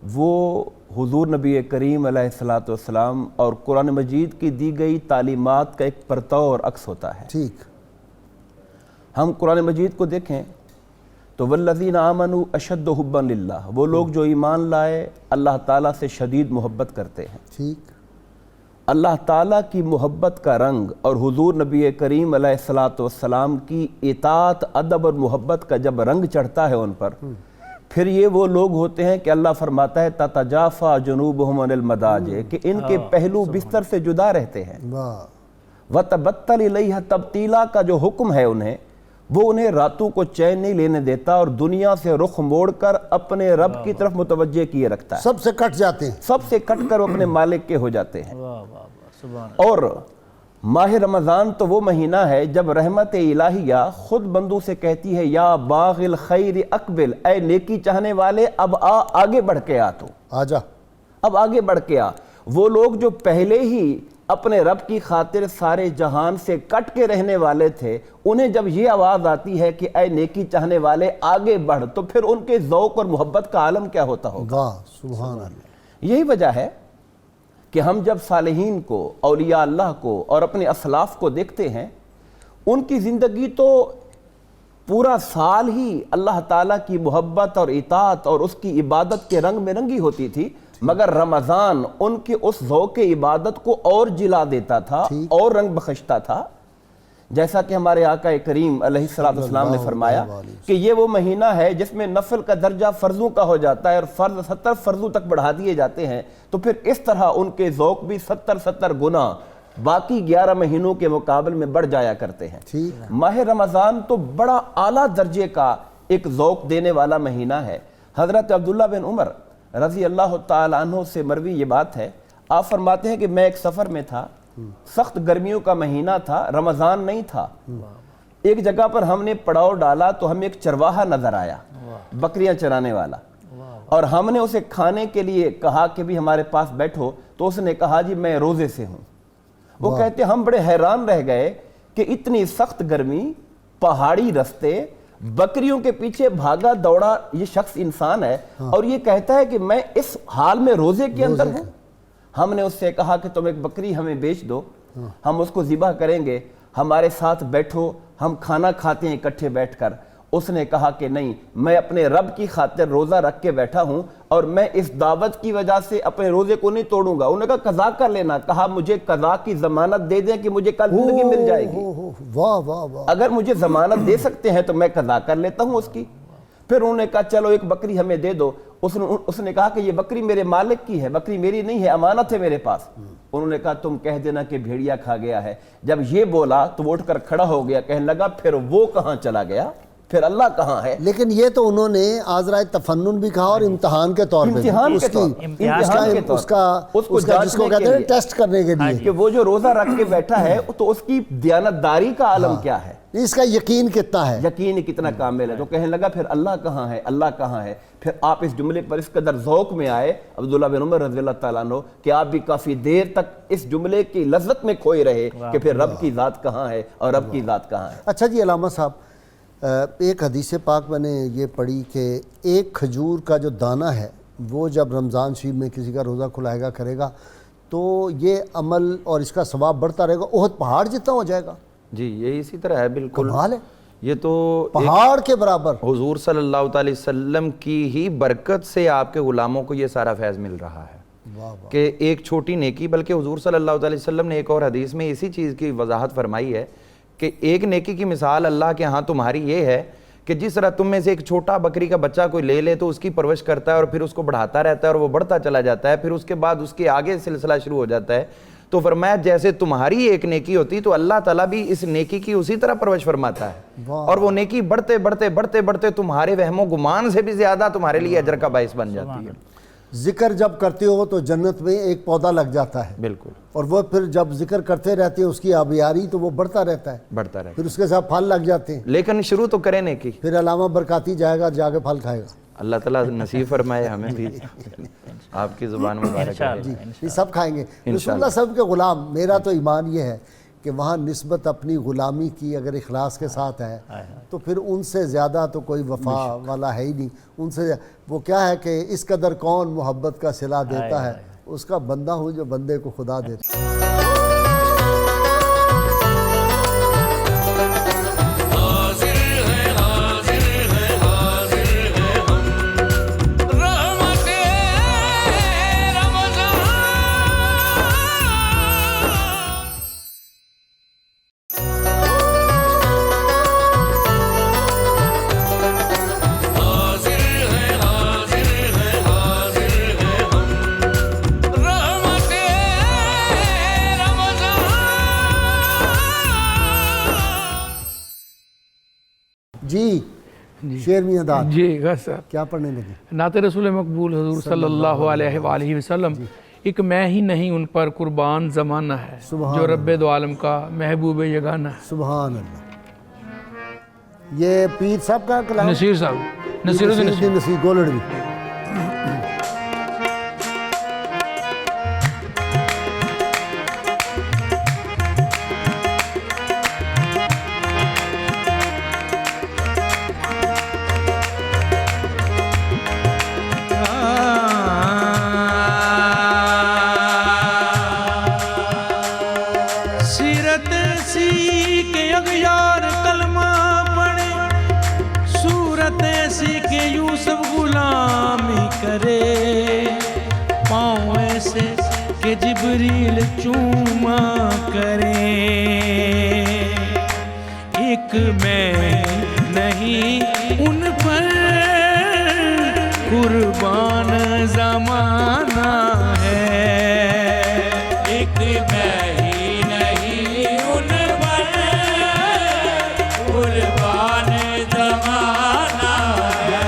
वो हुज़ूर नबी करीम अलैहिस्सलातु वस्सलाम और कुरान मजीद की दी गई तालीमात का एक परतव और अक्स होता है। ठीक, हम कुरान मजीद को देखें तो वल्लज़ीना आमनू अशद्दु हुब्बन लिल्लाह, वो लोग जो ईमान लाए अल्लाह ताला से शदीद मोहब्बत करते हैं। ठीक, अल्लाह ताला की मोहब्बत का रंग और हुजूर नबी करीम अलैहिस्सलातु वस्सलाम की इताअत, अदब और मोहब्बत का जब रंग चढ़ता है उन पर, फिर ये वो लोग होते हैं कि अल्लाह फरमाता है ततजाफा जुनूबुहुम अनिल मदाजिअ, कि इनके पहलू बिस्तर से जुदा रहते हैं। वाह, वतबत्तल इलैहा तब्तीला का जो हुक्म है उन्हें, वो उन्हें रातों को चैन नहीं लेने देता और दुनिया से रुख मोड़कर अपने रब की तरफ मुतवज्जे किए रखता है। सबसे कट जाते हैं। सबसे कट कर वो अपने मालिक के हो जाते हैं। वाह वाह वाह, सुभान और माह रमज़ान तो वो महीना है जब रहमत इलाहिया खुद बंदू से कहती है या बागिल खैर अकबिल, ऐ नेकी चाहने वाले अब आगे बढ़ के आ, तो आजा, अब आगे बढ़ के आ। वो लोग जो पहले ही अपने रब की खातिर सारे जहान से कट के रहने वाले थे, उन्हें जब ये आवाज़ आती है कि ऐ नेकी चाहने वाले आगे बढ़, तो फिर उनके ज़ौक़ और मोहब्बत का आलम क्या होता होगा। वाह, सुभान अल्लाह। यही वजह है कि हम जब सालिहीन को, औलिया अल्लाह को और अपने असलाफ़ को देखते हैं, उनकी ज़िंदगी तो पूरा साल ही अल्लाह ताला की मोहब्बत और इताअत और उसकी इबादत के रंग में रंगी होती थी, मगर रमज़ान उनके उस ज़ौक़ इबादत को और जिला देता था और रंग बख्शता था। जैसा कि हमारे आका करीम अलैहिस्सलातु वस्सलाम ने फरमाया कि ये वो महीना है जिसमें नफल का दर्जा फ़र्ज़ों का हो जाता है और फ़र्ज़ 70 फ़र्ज़ों तक बढ़ा दिए जाते हैं। तो फिर इस तरह उनके ज़ौक़ भी 70 गुना बाकी 11 महीनों के मुकाबले में बढ़ जाया करते हैं। माह रमज़ान तो बड़ा आला दर्जे का एक ज़ौक़ देने वाला महीना है। हज़रत अब्दुल्ला बिन उमर रज़ी अल्लाह ताला अन्हु से मरवी ये बात है, आप फरमाते हैं कि मैं एक सफ़र में था, सख्त गर्मियों का महीना था, रमज़ान नहीं था। एक जगह पर हमने पड़ाव डाला तो हमें एक चरवाहा नज़र आया, बकरियां चराने वाला, और हमने उसे खाने के लिए कहा कि भी हमारे पास बैठो, तो उसने कहा जी मैं रोज़े से हूँ। वो कहते हम बड़े हैरान रह गए कि इतनी सख्त गर्मी, पहाड़ी रास्ते, बकरियों के पीछे भागा दौड़ा ये शख्स इंसान है और ये कहता है कि मैं इस हाल में रोजे के अंदर हूं। हमने उससे कहा कि तुम एक बकरी हमें बेच दो, हम उसको ज़िबा करेंगे, हमारे साथ बैठो, हम खाना खाते हैं इकट्ठे बैठकर। उसने कहा कि नहीं, मैं अपने रब की खातिर रोज़ा रख के बैठा हूं और मैं इस दावत की वजह से अपने रोज़े को नहीं तोड़ूंगा। उन्होंने कहा कज़ा कर लेना। कहा मुझे कज़ा की ज़मानत दे दें कि मुझे कल ज़िंदगी मिल जाएगी। वाह वाह वाह, अगर मुझे ज़मानत दे सकते हैं तो मैं कज़ा कर लेता हूं उसकी। फिर उन्होंने कहा चलो एक बकरी हमें दे दो। उसने कहा कि ये बकरी मेरे मालिक की है, बकरी मेरी नहीं है, अमानत है मेरे पास। उन्होंने कहा तुम कह देना कि भेड़िया खा गया है। जब ये बोला तो वो उठकर खड़ा हो गया, कहने लगा फिर वो कहाँ चला गया, फिर अल्लाह कहाँ है। लेकिन ये तो उन्होंने आज़राए तफन्नुन भी कहा और इम्तिहान के तौर पे, इम्तिहान के तौर, उसका जिसको कहते हैं टेस्ट करने के लिए कि वो जो रोजा रख के बैठा है तो उसकी दयानतदारी का आलम क्या है, इसका यकीन कितना है, यकीन कितना कामिल है। तो कहने लगा फिर अल्लाह कहाँ है, अल्लाह कहाँ है। फिर आप इस जुमले पर इस कदर ज़ौक़ में आए अब्दुल्ला बिन उमर रज़ियल्लाहु ताला अन्हु कि आप भी काफ़ी देर तक इस जुमले की लज़्ज़त में खोए रहे कि फिर रब की ज़ात कहाँ है और रब की ज़ात कहाँ है। अच्छा जी अलामा साहब, एक हदीस पाक मैंने ये पढ़ी कि एक खजूर का जो दाना है वो जब रमज़ान शरीफ में किसी का रोज़ा खुलाएगा करेगा तो ये अमल और इसका सवाब बढ़ता रहेगा, ओहद पहाड़ जितना हो जाएगा। जी ये इसी तरह है, बिल्कुल कमाल है, ये तो पहाड़ के बराबर। हुजूर सल्लल्लाहु अलैहि वसल्लम की ही बरकत से आपके गुलामों को ये सारा फैज़ मिल रहा है कि एक छोटी नेकी, बल्कि हुजूर सल्लल्लाहु अलैहि वसल्लम ने एक और हदीस में इसी चीज़ की वजाहत फरमाई है कि एक नेकी की मिसाल अल्लाह के यहाँ तुम्हारी ये है कि जिस तरह तुम में से एक छोटा बकरी का बच्चा कोई ले ले तो उसकी परवरिश करता है और फिर उसको बढ़ाता रहता है और वो बढ़ता चला जाता है, फिर उसके बाद उसके आगे सिलसिला शुरू हो जाता है। तो फरमाया जैसे तुम्हारी एक नेकी होती तो अल्लाह ताला भी इस नेकी की उसी तरह परवरिश फरमाता है और वो नेकी बढ़ते बढ़ते बढ़ते बढ़ते तुम्हारे वहमो गुमान से भी ज्यादा तुम्हारे लिए अजर का बाइस बन जाती है। जिक्र जब करते हो तो जन्नत में एक पौधा लग जाता है, बिल्कुल, और वो फिर जब जिक्र करते रहते हैं उसकी आबियारी तो वो बढ़ता रहता है, बढ़ता रहे। फिर उसके साथ फल लग जाते हैं। लेकिन शुरू तो करें ने की, फिर अलामा बरकाती जाएगा, जाके फल खाएगा। अल्लाह ताला नसीब फरमाए हमें भी आपकी ज़ुबान मुबारक रहे। जी, ये सब खाएंगे। रसूलुल्लाह सब के गुलाम, मेरा तो ईमान ये है कि वहाँ निस्बत अपनी ग़ुलामी की अगर इखलास के साथ है तो फिर उनसे ज़्यादा तो कोई वफा वाला है ही नहीं। उनसे वो क्या है कि इस कदर कौन मोहब्बत का सिला देता है, उसका बंदा हूँ जो बंदे को खुदा देता है। जी शेर मियां दाद जी गस साहब, क्या पढ़ने लगे? नाते रसूल मकबूल हजूर सल्लल्लाहु अलैहि वसल्लम, एक मैं ही नहीं उन पर कुर्बान ज़माना है, जो रब्बे दो आलम का महबूब यगाना है। सुभान अल्लाह। ये पीर साहब का कलाम, नसीर साहब, नसीरुद्दीन नसीर गोलड़वी। सीरत सी के अगयार कलमा पढ़े, सूरत सी के यूसुफ गुलामी करे, पाँव ऐसे के जिब्रील चूमा करे। एक मैं नहीं उन पर कुर्बान ज़माना है, एक मैं ही नहीं उन पर कुर्बान ज़माना है,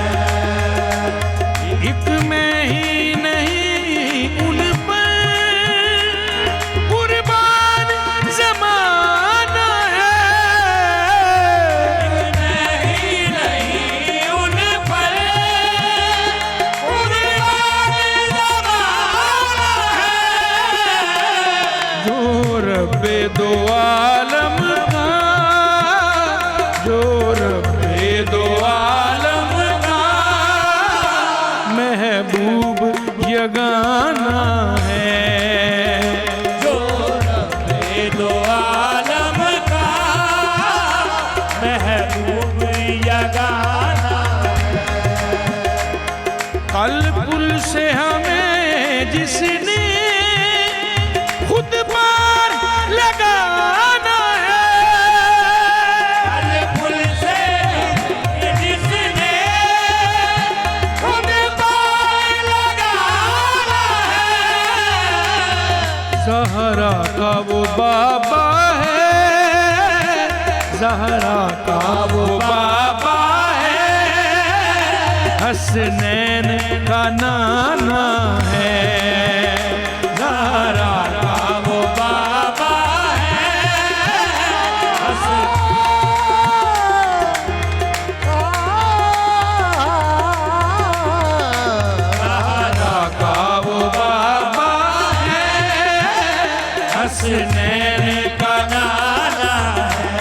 एक मैं ही नहीं उन पर कुर्बान ज़माना है, एक मैं ही नहीं उन पर कुर्बान ज़माना है। जो रब्बे दो आलम का, जो रब्बे दो आलम का महबूब यगाना है, जो रब्बे दो आलम का महबूब यगाना है। कल से हमें जिसने खुद पार लगाना है, कल से जिसने खुद पार लगाना है। ज़हरा का वो बाबा है, ज़हरा का वो बाबा है, हसनैन का नाना है, ज़हरा का वो बाबा है, ज़हरा का वो बाबा है, हसनैन का नाना है।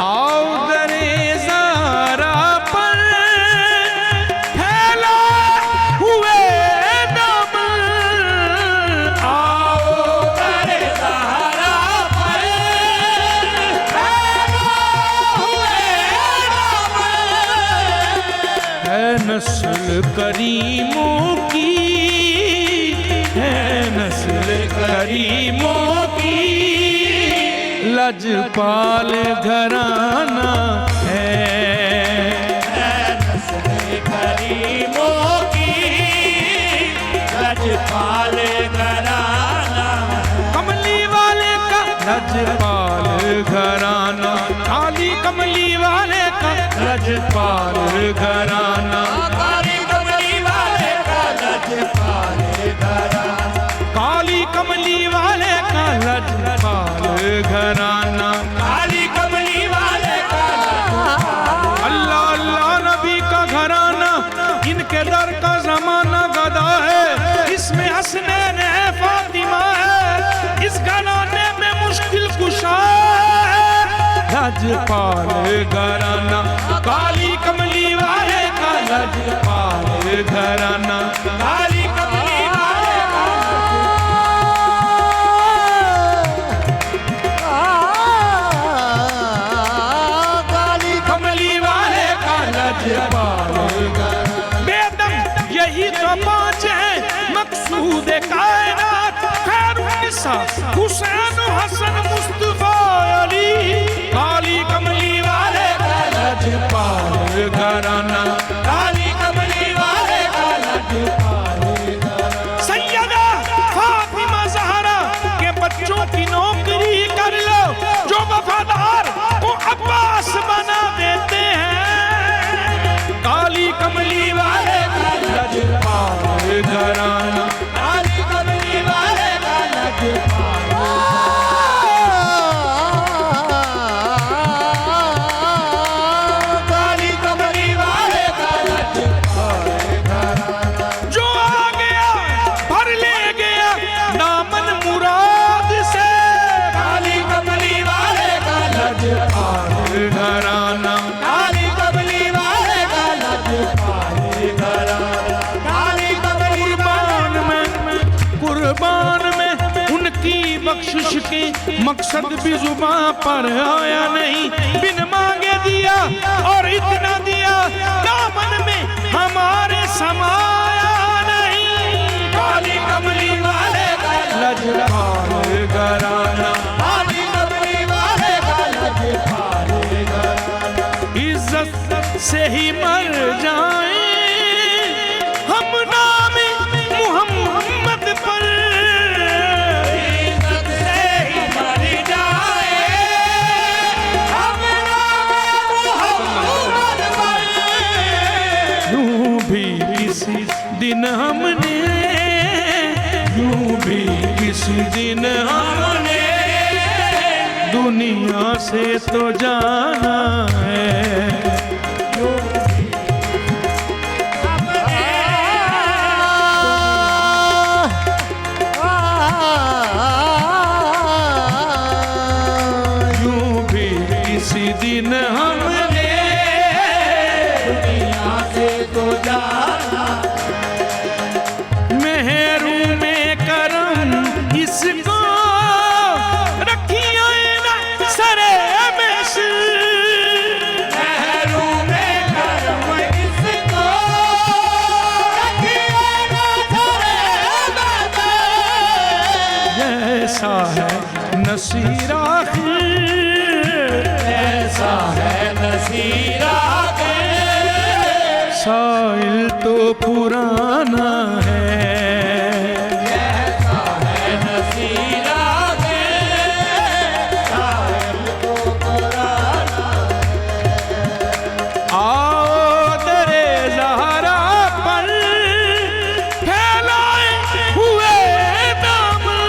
आओ दरे ज़हरा पर फैला हुए दम, आओ दरे ज़हरा पर फैला हुए दम, है नस्ल करीमों की, है नस्ल करीमों की, लजपाल घराना है नस्ल करीमों की, लजपाल घराना। कमली वाले का लजपाल घराना, काली कमली वाले का लजपाल घराना, काली कमली वाले का लजपाल घराना, काली कमली वाले का लजपाल घराना, काली कमली वाले का काली कमली वाले का लजपाल घराना। बेदम यही तो पांच है मकसूद कायनात, खैरुन्निसा हुसैन हसन मुस्तफा अली, काली कमली वाले का लजपाल घराना, काली कमली वाले का लजपाल घराना। सैयदा फातिमा ज़हरा के बच्चों की नौकरी कर लो, जो वफादार को अब्बास बना देते हैं, काली कमली वाले का लजपाल घराना, काली कमली वाले का लजपाल। काली कमली वाले का लजपाल घराना। जो आ गया भर ले गया दामन मुराद से, काली कमली वाले का लजपाल घराना, काली कमली वाले का लजपाल घराना, काली कमली। कुर्बान में उनकी बख्शिश के मकसद भी जुबां पर आया नहीं, बिन मांगे दिया और इतना दिया दामन में हमारे समाया नहीं, काली कमली वाले का लजपाल घराना, काली कमली वाले का लजपाल घराना। इज्जत से ही मर जाए हम नाम मुहम्मद पर, इज्जत से ही मर जाए हम नाम मुहम्मद पर। यूं भी किसी दिन हमने, यूं भी किसी दिन हमने दुनिया से तो जाना है, यूं भी किसी दिन हमने दुनिया से तो जाना। मेहरू में करम इसको रखियो ना सरे बेश, मेहरू में करम इसको रखियो ना सरे बेश। जैसा है नसीरा ऐसा है नसीरा साइल तो पुराना है, ऐसा है नसीरा साइल तो पुराना है। आओ दरे ज़हरा पर फैलाए हुए दामन,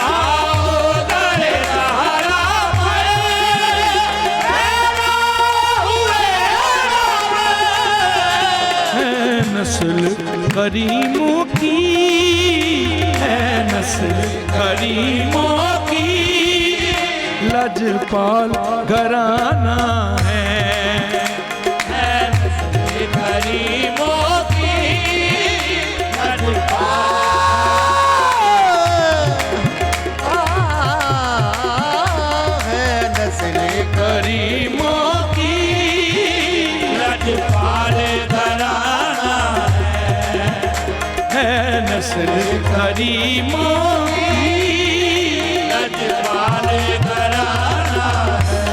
आओ दरे ज़हरा पर फैलाए हुए दामन। है नस्ल करीमों की, है नस्ल करीमों की, लजपाल घराना है नस्ल करीमों की, है नस्ल करीमों की, लजपाल घराना है नस्ल करीमों की, लजपाल घराना है।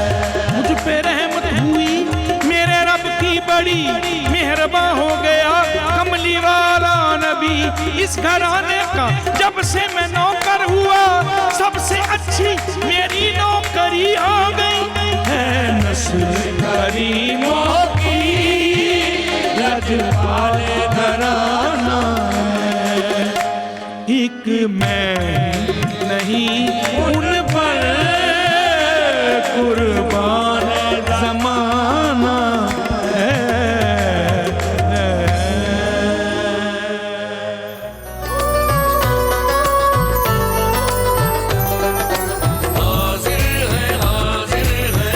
मुझ पे रहमत हुई मेरे रब की बड़ी, मेहरबान हो गया कमली वाला नबी इस घराने का। जब से मैं नौकर हुआ सबसे अच्छी मेरी नौकरी आ गई, है नस्ल करीमों की, लजपाल घराना है। एक मैं नहीं उन पर कुर्बान ज़माना है। हाज़िर है, हाज़िर है,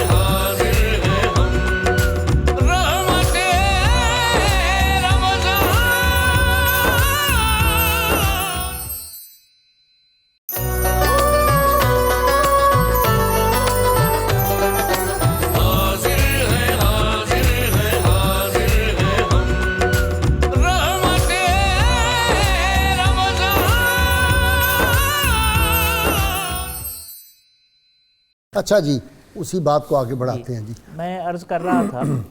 अच्छा जी, उसी बात को आगे बढ़ाते हैं जी। मैं अर्ज़ कर रहा था,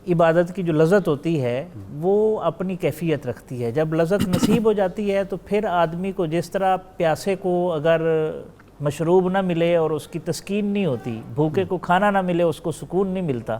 इबादत की जो लज़्ज़त होती है वो अपनी कैफियत रखती है। जब लज़्ज़त नसीब हो जाती है तो फिर आदमी को, जिस तरह प्यासे को अगर मशरूब ना मिले और उसकी तस्कीन नहीं होती, भूखे को खाना ना मिले उसको सुकून नहीं मिलता,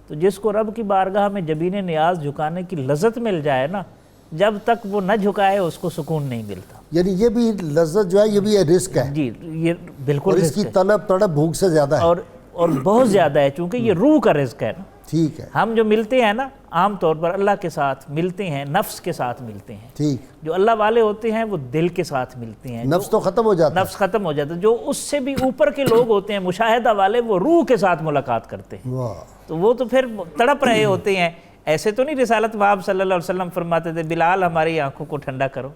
तो जिसको रब की बारगाह में जबीन नियाज झुकाने की लज़्ज़त मिल जाए ना, जब तक वो न झुकाए उसको सुकून नहीं मिलता। यानी ये भी लज्जत जो है ये भी रिस्क है जी, ये बिल्कुल और इसकी तलब तड़प भूख से ज़्यादा है और बहुत ज़्यादा है, चूँकि ये रूह का रिस्क है ना। ठीक है, हम जो मिलते हैं ना आम तौर पर अल्लाह के साथ मिलते हैं, नफ्स के साथ मिलते हैं। ठीक, जो अल्लाह वाले होते हैं वो दिल के साथ मिलते हैं। नफ्स तो ख़त्म हो जाता है, नफ्स ख़त्म हो जाता है। जो उससे भी ऊपर के लोग होते हैं मुशाहिदा वाले, वो रूह के साथ मुलाकात करते हैं, वाह, तो वो तो फिर तड़प रहे होते हैं। ऐसे तो नहीं रिसालत वाब सल्लल्लाहु अलैहि वसल्लम फरमाते थे, बिलाल हमारी आंखों को ठंडा करो,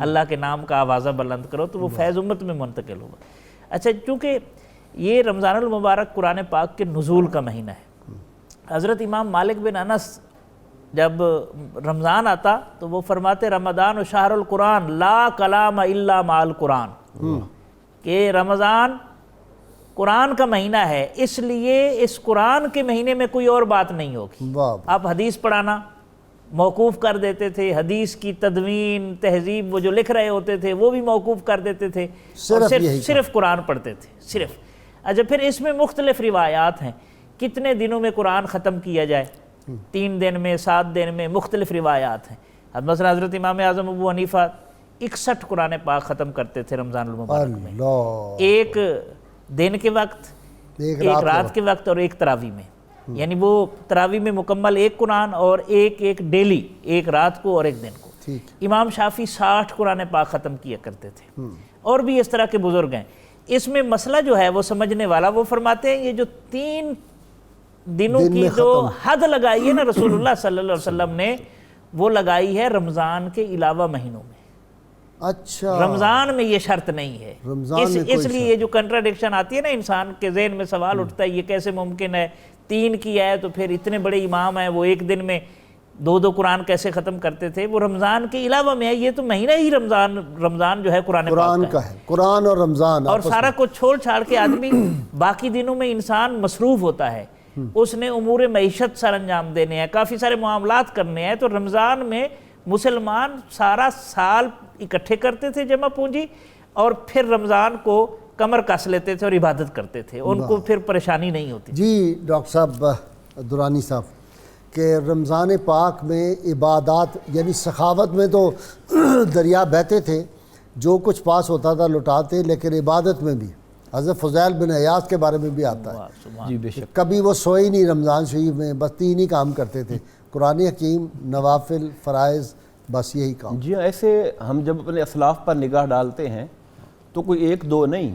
अल्लाह के नाम का आवाज़ा बुलंद करो, तो वो फैज़ उम्मत में मुंतकिल होगा। अच्छा, चूँकि ये रमज़ानुल मुबारक कुरान पाक के नुज़ूल का महीना है, हज़रत इमाम मालिक बिन अनस जब रमज़ान आता तो वो फरमाते रमज़ान शहरुल कुरान ला कलाम इल्ला माल कुरान, कि रमज़ान कुरान का महीना है, इसलिए इस कुरान के महीने में कोई और बात नहीं होगी। वाह, आप हदीस पढ़ाना मौकूफ़ कर देते थे, हदीस की तदवीन तहजीब वो जो लिख रहे होते थे वो भी मौकूफ़ कर देते थे, और सिर्फ कुरान पढ़ते थे, सिर्फ। अच्छा, फिर इसमें मुख्तलिफ रिवायात हैं, कितने दिनों में कुरान ख़त्म किया जाए, 3 दिन में, 7 दिन में, मुख्तलिफ रिवायात हैं। मसलन हज़रत इमाम आज़म अबू हनीफ़ा 61 कुरान पाक ख़त्म करते थे रमज़ानुल मुबारक में, एक दिन के वक्त, एक रात के वक्त और एक तरावी में। यानी वो तरावी में मुकम्मल एक कुरान और एक डेली, एक रात को और एक दिन को। इमाम शाफी 60 कुरान पाक ख़त्म किया करते थे, और भी इस तरह के बुज़ुर्ग हैं। इसमें मसला जो है वो समझने वाला, वो फरमाते हैं ये जो 3 दिनों की जो हद लगाई है ना रसूलुल्लाह सल्लल्लाहु अलैहि वसल्लम ने, वो लगाई है रमज़ान के अलावा महीनों में। अच्छा, रमज़ान में ये शर्त नहीं है। इसलिए ये जो कंट्राडिक्शन आती है ना, इंसान के जहन में सवाल उठता है, ये कैसे मुमकिन है, 3 किया है तो फिर इतने बड़े इमाम हैं, वो एक दिन में 2-2 कुरान कैसे ख़त्म करते थे? वो रमज़ान के अलावा में है, ये तो महीना ही रमज़ान जो है कुरान का है, कुरान और रमज़ान, और सारा कुछ छोड़ छाड़ के आदमी बाकी दिनों में इंसान मसरूफ़ होता है, उसने उमूर मईशत सर अंजाम देने हैं, काफ़ी सारे मामलात करने हैं। तो रमज़ान में मुसलमान सारा साल इकट्ठे करते थे जमा पूंजी, और फिर रमज़ान को कमर कस लेते थे और इबादत करते थे, उनको फिर परेशानी नहीं होती। जी डॉक्टर साहब दुरानी साहब, कि रमज़ान पाक में इबादत यानी सखावत में तो दरिया बहते थे, जो कुछ पास होता था लुटाते, लेकिन इबादत में भी हज़रत फ़ुज़ैल बिन अयाज़ के बारे में भी आता है, जी बेशक, कभी वो सोए नहीं रमज़ान शरीफ में, बस 3 ही काम करते थे, कुरान हकीम, नवाफिल, फ़राइज़, बस यही काम। जी, ऐसे हम जब अपने असलाफ़ पर निगाह डालते हैं तो कोई 1-2 नहीं,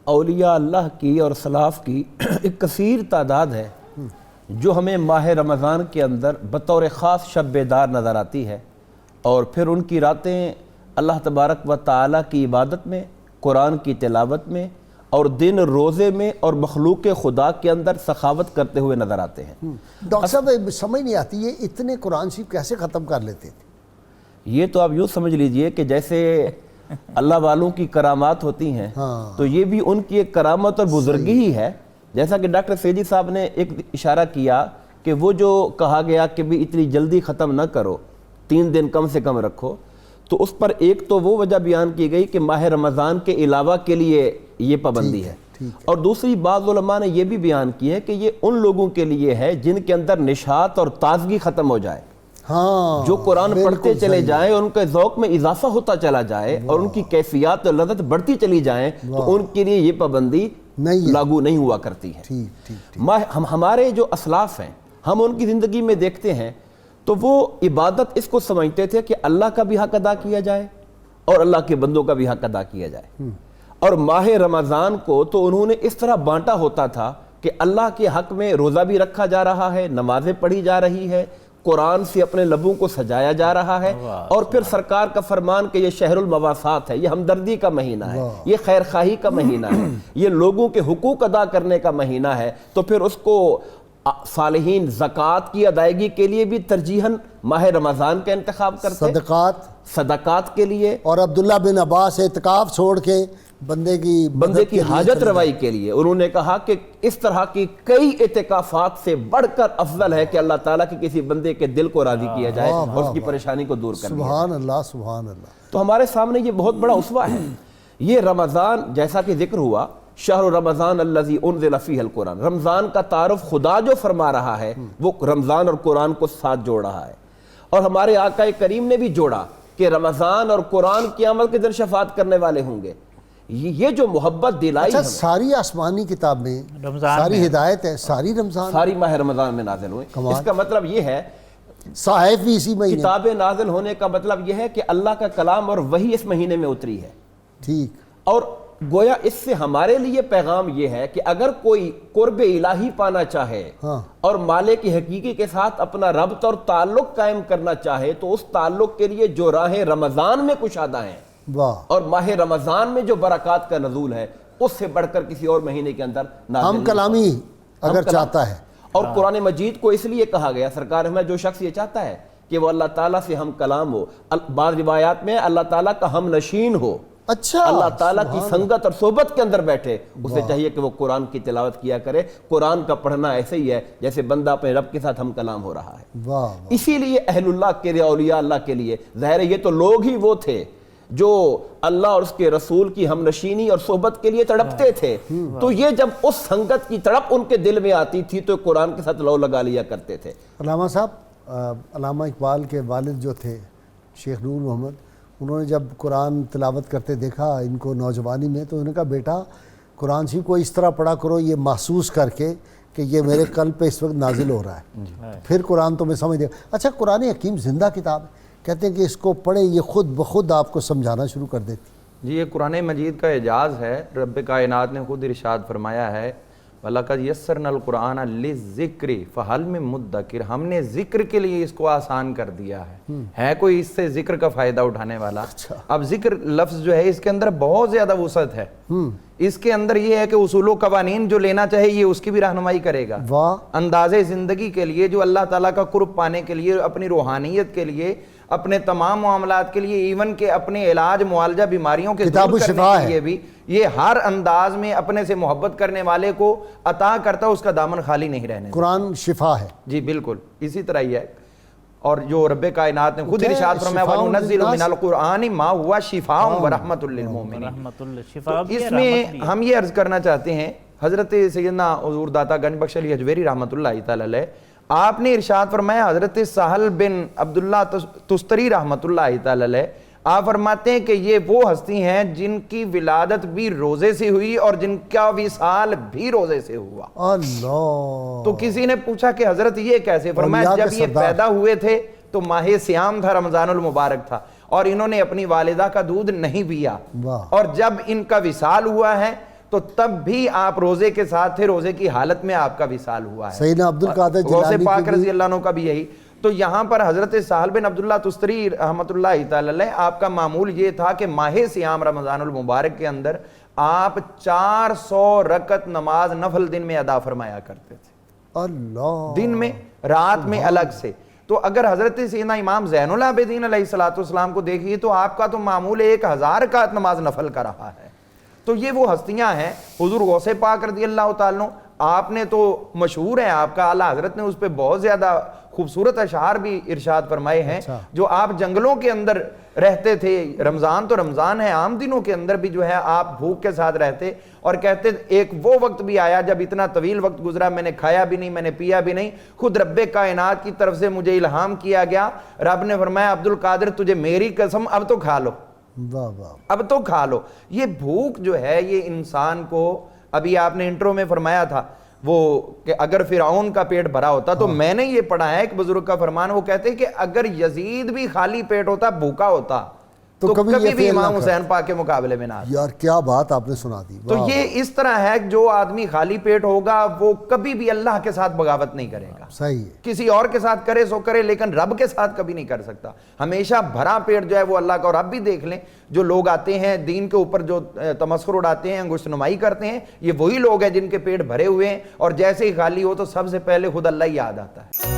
औलिया अल्लाह की और सलाफ़ की एक कसीर तादाद है जो हमें माह रमज़ान के अंदर बतौर ख़ास शब बेदार नज़र आती है, और फिर उनकी रातें अल्लाह तबारक व तआला की इबादत में, कुरान की तिलावत में, और दिन रोज़े में और मखलूक खुदा के अंदर सखावत करते हुए नज़र आते हैं। डॉक्टर साहब समझ नहीं आती ये इतने कुरान शरीफ कैसे ख़त्म कर लेते थे? ये तो आप यूँ समझ लीजिए कि जैसे अल्लाह वालों की करामात होती हैं, तो ये भी उनकी एक करामत और बुजुर्गी ही है। जैसा कि डॉक्टर सैदी साहब ने एक इशारा किया कि वो जो कहा गया कि भी इतनी जल्दी ख़त्म न करो, 3 दिन कम से कम रखो, तो उस पर एक तो वो वजह बयान की गई कि माह रमज़ान के अलावा के लिए ये पाबंदी है, और दूसरी बात उलमा ने यह भी बयान की है कि ये उन लोगों के लिए है जिनके अंदर निशात और ताजगी ख़त्म हो जाए, हाँ, जो कुरान पढ़ते चले जाएं और उनके ज़ौक़ में इजाफा होता चला जाए और उनकी कैफियत और लज़्ज़त बढ़ती चली जाए, तो उनके लिए ये पाबंदी लागू नहीं हुआ करती है। हम हमारे जो असलाफ़ हैं, हम उनकी ज़िंदगी में देखते हैं तो वो इबादत इसको समझते थे कि अल्लाह का भी हक अदा किया जाए और अल्लाह के बंदों का भी हक अदा किया जाए, और माह रमज़ान को तो उन्होंने इस तरह बांटा होता था कि अल्लाह के हक में रोज़ा भी रखा जा रहा है, नमाजें पढ़ी जा रही है, कुरान से अपने लबों को सजाया जा रहा है, और फिर सरकार का फरमान कि ये शहरुल मवासात है, ये हमदर्दी का महीना है, ये खैर खाही का महीना है, ये लोगों के हुकूक अदा करने का महीना है, तो फिर उसको सालिहीन ज़कात की अदायगी के लिए भी तरजीहन माह रमज़ान का इंतखाब करते, सदकात के लिए। और अब्दुल्ला बिन अब्बास एतकाफ छोड़ के बंदे की बंदे की हाजत रवाई के लिए। उन्होंने कहा कि इस तरह की कई इतिकाफात से बढ़कर अफजल है कि अल्लाह ताला के किसी बंदे के दिल को राजी किया जाए और उसकी परेशानी को दूर कर दिया। सुभान अल्लाह, सुभान अल्लाह। तो हमारे सामने ये बहुत बड़ा उसवा है। ये रमज़ान, जैसा कि जिक्र हुआ, शहर रमज़ान अल्लज़ी उन्ज़िल फ़ीहिल कुरान, रमज़ान का तारुफ खुदा जो फरमा रहा है वो रमज़ान और कुरान को साथ जोड़ रहा है। और हमारे आका करीम ने भी जोड़ा कि रमज़ान और कुरान क़यामत के दिन शफात करने वाले होंगे। ये जो मोहब्बत दिलाई, अच्छा, सारी आसमानी किताब में सारी हिदायत है, सारी रमज़ान, सारी माह रमज़ान में नाज़िल हुए। इसका मतलब ये है, साहिब भी इसी महीने, किताबें नाज़िल होने का मतलब यह है कि अल्लाह का कलाम और वही इस महीने में उतरी है। ठीक। और गोया इससे हमारे लिए पैगाम यह है कि अगर कोई कुर्ब इलाही पाना चाहे और मालिक की हकीकी के साथ अपना रब्त और ताल्लुक कायम करना चाहे तो उस ताल्लुक के लिए जो राहें रमज़ान में कुशादा हैं और माह रमज़ान में जो बरक़ात का नज़ूल है उससे बढ़कर किसी और महीने के अंदर हम कलामी अगर चाहता है। और कुरान मजीद को इसलिए कहा गया, सरकार में जो शख्स ये चाहता है कि वो अल्लाह ताला से हम कलाम हो, बाद रिवायात में अल्लाह ताला का हम नशीन हो, अच्छा, अल्लाह ताला की संगत और सोबत के अंदर बैठे, उसे चाहिए कि वो कुरान की तिलावत किया करे। कुरान का पढ़ना ऐसे ही है जैसे बंदा अपने रब के साथ हम कलाम हो रहा है। इसीलिए अहलुल्लाह के लिए, औलिया अल्लाह के लिए, ज़ाहिर है ये तो लोग ही वो थे जो अल्लाह और उसके रसूल की हमनशीनी और सोबत के लिए तड़पते थे। तो ये जब उस संगत की तड़प उनके दिल में आती थी तो कुरान के साथ लौ लगा लिया करते थे। अल्लामा साहब, अल्लामा इकबाल के वालिद जो थे शेख नूर मोहम्मद, उन्होंने जब कुरान तिलावत करते देखा इनको नौजवानी में, तो उन्होंने कहा बेटा कुरान शरीफ को इस तरह पढ़ा करो ये महसूस करके कि ये मेरे कल्ब पे इस वक्त नाजिल हो रहा है, फिर कुरान तुम्हें समझ देगा। अच्छा, कुरान हकीम जिंदा किताब है, कहते हैं कि इसको पढ़े ये खुद ब खुद आपको समझाना शुरू कर देती। जी, ये कुरान मजीद का एजाज़ है। रब कायनात ने खुद इरशाद फरमाया है, वलक़द यस्सरनल कुरान लिज़्ज़िक्रि फ़हल मिन मुद्दकिर, हमने जिक्र के लिए इसको आसान कर दिया है कोई इससे जिक्र का फ़ायदा उठाने वाला। अच्छा। अब जिक्र लफ्ज़ जो है इसके अंदर बहुत ज़्यादा वुसअत है। इसके अंदर ये है कि उसूल कवानीन जो लेना चाहे ये उसकी भी रहनुमाई करेगा। अंदाज़े ज़िंदगी के लिए, जो अल्लाह ताला का कुर्ब पाने के लिए, अपनी रूहानियत के लिए, अपने तमाम मामलात के लिए, इवन के अपने इलाज मुआलजा बीमारियों के दूर करने के लिए भी, ये हर अंदाज में अपने से मोहब्बत करने वाले को अता करता, उसका दामन खाली नहीं रहने। कुरान शिफा है। जी बिल्कुल, इसी तरह ही है। और जो रब्बे कायनात ने खुद इरशाद फरमाया, वनुनज़्ज़िलु मिनल कुरानी मा हुवा शिफाउन व रहमतुल लिल मोमिनीन। तो इसमें हम ये अर्ज करना चाहते हैं, हजरत सैयदना हुजूर दाता गंज बख्श अली हजवेरी रहमतुल्लाहि तआला अलैह, आपने इरशाद फरमाया, हजरत साहल बिन अब्दुल्ला तुस्तरी रहमतुल्लाहि तआला अलैह, आप फरमाते हैं कि ये वो हस्ती हैं जिनकी विलादत भी रोजे से हुई और जिनका विसाल भी रोजे से हुआ। अल्लाह। तो किसी ने पूछा कि हजरत ये कैसे? फरमाया, जब ये पैदा हुए थे तो माहे सियाम था, रमजानुल मुबारक था, और इन्होंने अपनी वालिदा का दूध नहीं पिया, और जब इनका विसाल हुआ है तो तब भी आप रोजे के साथ थे, रोजे की हालत में आपका विसाल हुआ है। सैयदना अब्दुल कादिर जिलानी पाक रज़ी अल्लाह अन्हु का भी यही। तो यहाँ पर हजरत साहल बिन अब्दुल्ला तुस्तरी रहमतुल्लाहि तआला अलैह, आपका मामूल ये था कि माहे सियाम रमजानुल मुबारक के अंदर आप 400 रकत नमाज नफल दिन में अदा फरमाया करते थे। अल्लाह। दिन में, रात में अलग से। तो अगर हजरत सैयदना इमाम ज़ैनुल आबिदीन अलैहिस्सलाम को देखिए तो आपका तो मामूल 1000 रकात नमाज नफल का रहा है। तो ये वो हस्तियां हैं। हुजूर गौसे पाक रज़ियल्लाहु ताला अन्हु, आपने तो मशहूर है, आपका आला हजरत ने उस पर बहुत ज्यादा खूबसूरत अशआर भी इरशाद फरमाए हैं। अच्छा। जो आप जंगलों के अंदर रहते थे, रमजान तो रमजान है, आम दिनों के अंदर भी जो है आप भूख के साथ रहते, और कहते एक वो वक्त भी आया जब इतना तवील वक्त गुजरा, मैंने खाया भी नहीं, मैंने पिया भी नहीं, खुद रब्बे कायनात की तरफ से मुझे इल्हाम किया गया, रब ने फरमाया अब्दुल कादिर तुझे मेरी कसम, अब तो खा लो, अब तो खा लो। ये भूख जो है ये इंसान को, अभी आपने इंट्रो में फरमाया था वो कि अगर फिरौन का पेट भरा होता, तो मैंने ये पढ़ा है एक बुजुर्ग का फरमान, वो कहते हैं कि अगर यजीद भी खाली पेट होता, भूखा होता, तो कभी भी इमाम हुसैन पाक के मुकाबले में ना। यार क्या बात आपने सुना दी। तो ये इस तरह है कि जो आदमी खाली पेट होगा वो कभी भी अल्लाह के साथ बगावत नहीं करेगा। सही है। किसी और के साथ करे सो करे, लेकिन रब के साथ कभी नहीं कर सकता। हमेशा भरा पेट जो है वो अल्लाह का। और आप भी देख लें, जो लोग आते हैं दीन के ऊपर जो तमस्खुर उड़ाते हैं, अंगुश्त नुमाई करते हैं, ये वही लोग हैं जिनके पेट भरे हुए हैं, और जैसे ही खाली हो तो सबसे पहले खुद अल्लाह ही याद आता है।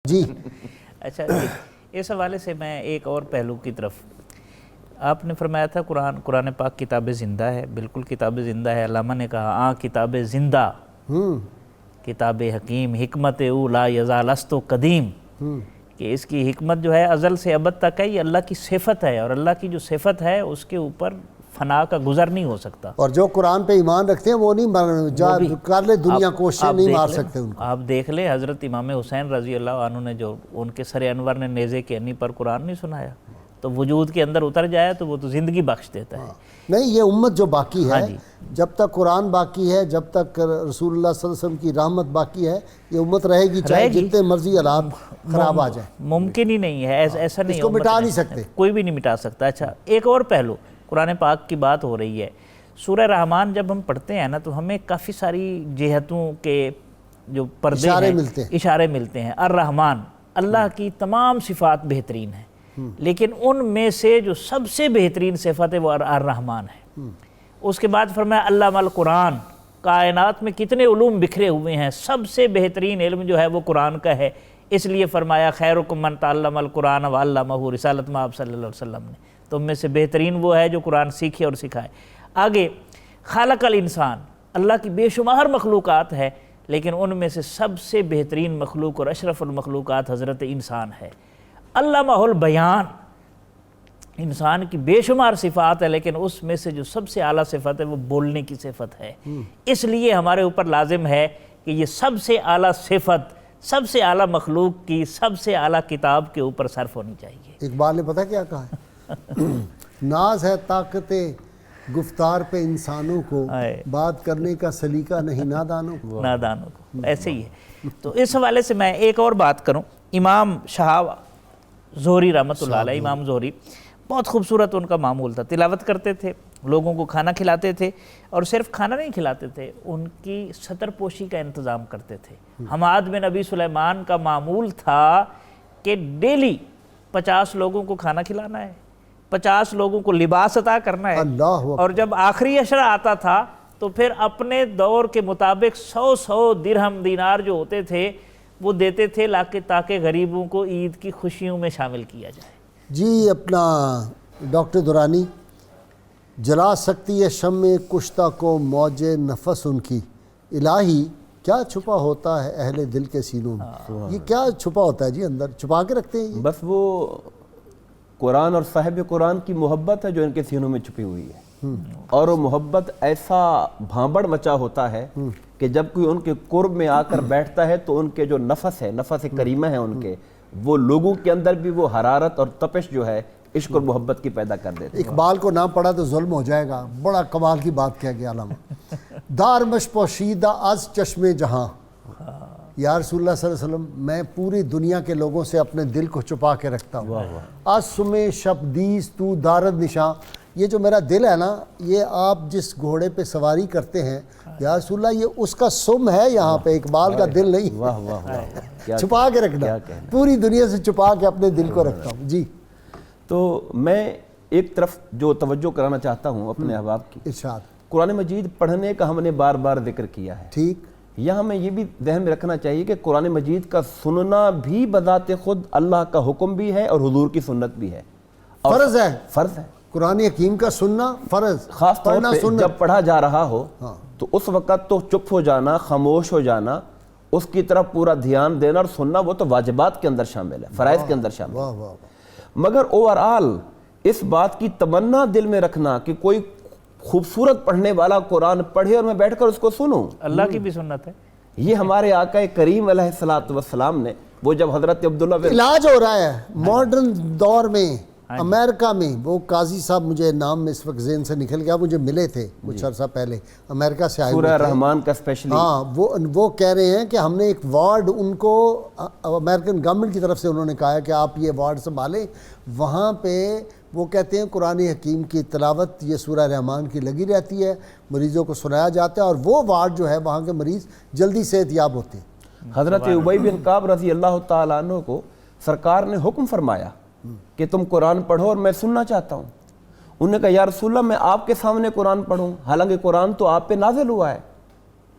जी अच्छा, इस हवाले से मैं एक और पहलू की तरफ, आपने फरमाया था कुरान पाक किताब ज़िंदा है, बिल्कुल किताब ज़िंदा है। अल्लामा ने कहा किताब ज़िंदा, किताब हकीम, हिकमत ऊ ला यज़ालस्तो कदीम, कि इसकी हिकमत जो है अज़ल से अबद तक है, ये अल्लाह की सिफत है, और अल्लाह की जो सिफत है उसके ऊपर फना का गुजर नहीं हो सकता। और जो कुरान पे ईमान रखते हैं वो नहीं कर ले दुनिया कोशिश नहीं मार सकते उनको। आप देख ले, हज़रत इमाम हुसैन रज़ी अल्लाह अन्हु ने जो उनके सर अनवर ने नेज़े के अन्नी पर कुरान नहीं सुनाया, तो वजूद के अंदर उतर जाए तो वो तो ज़िंदगी बख्श देता है। नहीं, ये उम्मत जो बाकी है, जी। जब तक कुरान बाकी है, जब तक रसूलुल्लाह सल्लल्लाहु अलैहि वसल्लम की रहमत बाकी है, ये उम्मत रहेगी, चाहे जितने मर्जी हालात खराब आ जाए। मुमकिन ही नहीं है, ऐसा नहीं, इसको मिटा नहीं सकते, कोई भी नहीं मिटा सकता। अच्छा, एक और पहलू, कुरान पाक की बात हो रही है, सूरह रहमान जब हम पढ़ते हैं ना, तो हमें काफ़ी सारी जेहतों के जो पर्दे इशारे मिलते हैं। अर्रहमान, अल्लाह की तमाम सिफ़ात बेहतरीन है, लेकिन उनमें से जो सबसे बेहतरीन सिफत है वो अर्रहमान है। उसके बाद फरमाया अल्लामल कुरान, कायनात में कितने उलूम बिखरे हुए हैं, सबसे बेहतरीन इल्म जो है वो कुरान का है, इसलिए फरमाया खैरुकुम मन तअल्लमल कुरान व अल्लमहु, रिसालत में आप सल्लल्लाहु अलैहि वसल्लम ने, तो उनमें से बेहतरीन वो है जो कुरान सीखे और सिखाए। आगे खालकल इंसान, अल्लाह की बेशुमार मखलूक़ात है, लेकिन उनमें से सबसे बेहतरीन मखलूक और अशरफुल मखलूक़ात हज़रत इंसान है। अल्लामाहुल बयान, इंसान की बेशुमार सिफ़ात है, लेकिन उसमें से जो सबसे आला सिफ़त है वो बोलने की सिफ़त है। इसलिए हमारे ऊपर लाजिम है कि ये सबसे आला सिफ़त, सबसे आला मखलूक की सबसे आला किताब के ऊपर सर्फ होनी चाहिए। इकबाल ने पता क्या कहा है? नाज है ताकते गुफ्तार पे इंसानों को, बात करने का सलीका नहीं नादानों को। ऐसे ही है। तो इस हवाले से मैं एक और बात करूं, इमाम शाह ज़ोहरी रहमतुल्लाह अलैह, इमाम ज़ोहरी, बहुत खूबसूरत उनका मामूल था, तिलावत करते थे, लोगों को खाना खिलाते थे, और सिर्फ खाना नहीं खिलाते थे, उनकी सतरपोशी का इंतज़ाम करते थे। हमाद बिन नबी सुलेमान का मामूल था कि डेली 50 लोगों को खाना खिलाना है, 50 लोगों को लिबास अता करना है, और जब आखिरी अशरा आता था तो फिर अपने दौर के मुताबिक 100 दिरहम दीनार जो होते थे वो देते थे, ताकि गरीबों को ईद की खुशियों में शामिल किया जाए। जी, अपना डॉक्टर दुरानी, जला सकती है शम्मे कुश्ता को मौजे नफस उनकी, इलाही क्या छुपा होता है अहले दिल के सीनों में। ये क्या छुपा होता है जी अंदर, छुपा के रखते हैं? बस वो कुरान और साहिब कुरान की मोहब्बत है जो इनके सीनों में छुपी हुई है, और वो मोहब्बत ऐसा भांबड़ मचा होता है कि जब कोई उनके कुर्ब में आकर बैठता है तो उनके जो नफस है, नफस करीमा है उनके, वो लोगों के अंदर भी वो हरारत और तपिश जो है इश्क और मोहब्बत की पैदा कर देते हैं। इकबाल को ना पढ़ा तो जुल्म हो जाएगा, बड़ा कमाल की बात कह गया अलामा। दार मशपोशीदा आज चश्मे जहां, या रसूलुल्लाह सल्लल्लाहु अलैहि वसल्लम, मैं पूरी दुनिया के लोगों से अपने दिल को छुपा के रखता हूँ। आज सुमे शबदीस तू दारद निशा, ये जो मेरा दिल है ना, ये आप जिस घोड़े पे सवारी करते हैं या रसूलुल्लाह, ये उसका सुम है यहाँ पे, इकबाल का दिल नहीं। वाह वाह वाह, छुपा के रखना, पूरी दुनिया से छुपा के अपने दिल को रखता हूँ। जी, तो मैं एक तरफ जो तवज्जो कराना चाहता हूँ अपने अहबाब की, इरशाद। कुरान मजीद पढ़ने का हमने बार बार जिक्र किया है, ठीक। यहाँ हमें ये भी ध्यान में रखना चाहिए कि कुरान मजीद का सुनना भी बजाते खुद अल्लाह का हुक्म भी है और हुजूर की सुन्नत भी है, फर्ज है। फर्ज है कुरान हकीम का सुनना फर्ज, खास तौर पे जब पढ़ा जा रहा हो तो उस वक़्त तो चुप हो जाना, खामोश हो जाना, उसकी तरफ पूरा ध्यान देना और सुनना, वो तो वाजिबात के अंदर शामिल है, फ़राइज़ के अंदर शामिल है। मगर ओवरऑल इस बात की तमन्ना दिल में रखना कि कोई खूबसूरत पढ़ने वाला कुरान पढ़े और मैं बैठकर उसको सुनूं, अल्लाह की भी सुन्नत है। ये हमारे आका करीम अलैहिस्सलातु वस्सलाम ने, वो जब हजरत अब्दुल्ला इलाज हो रहा है मॉडर्न दौर में अमेरिका में, वो काजी साहब, मुझे नाम इस वक्त ज़हन से निकल गया, मुझे मिले थे कुछ अर्सा पहले, अमेरिका से आए सूरह रहमान का स्पेशली, हाँ, वो कह रहे हैं कि हमने एक वार्ड उनको अमेरिकन गवर्नमेंट की तरफ से उन्होंने कहा है कि आप ये वार्ड संभालें, वहाँ पे वो कहते हैं कुरान हकीम की तिलावत ये सूरह रहमान की लगी रहती है, मरीज़ों को सुनाया जाता है, और वो वार्ड जो है वहाँ के मरीज़ जल्दी सेहतयाब होते हैं। हज़रत उबई बिन काब रज़ी अल्लाह तआला अन्हु को सरकार ने हुक्म फरमाया कि तुम कुरान पढ़ो और मैं सुनना चाहता हूँ। उन्होंने कहा या रसूलल्लाह, मैं आपके सामने कुरान पढ़ूँ, हालांकि कुरान तो आप पे नाजिल हुआ है।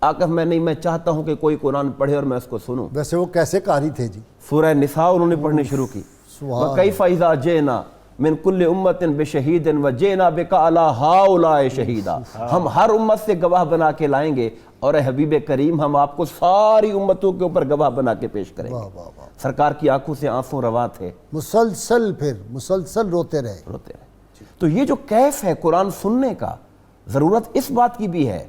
आका मैं नहीं, मैं चाहता हूँ कि कोई कुरान पढ़े और मैं उसको सुनूं। वैसे वो कैसे कारी थे जी? सूरह निसा उन्होंने पढ़नी शुरू की। सुभान कैफ़ा इज़ा जेना मिन कुल्li उम्मतिन बिशहीदिन व जेना बिका अला हाउलाए शहीदा, हम हर उम्मत से गवाह बना के लाएंगे और ए हबीब करीम हम आपको सारी उम्मतों के ऊपर गवाह बना के पेश करेंगे। वाह वाह वाह। सरकार की आंखों से आंसू रवा थे, मुसलसल रोते रहे। तो ये जो कैफ है कुरान सुनने का, ज़रूरत इस बात की भी है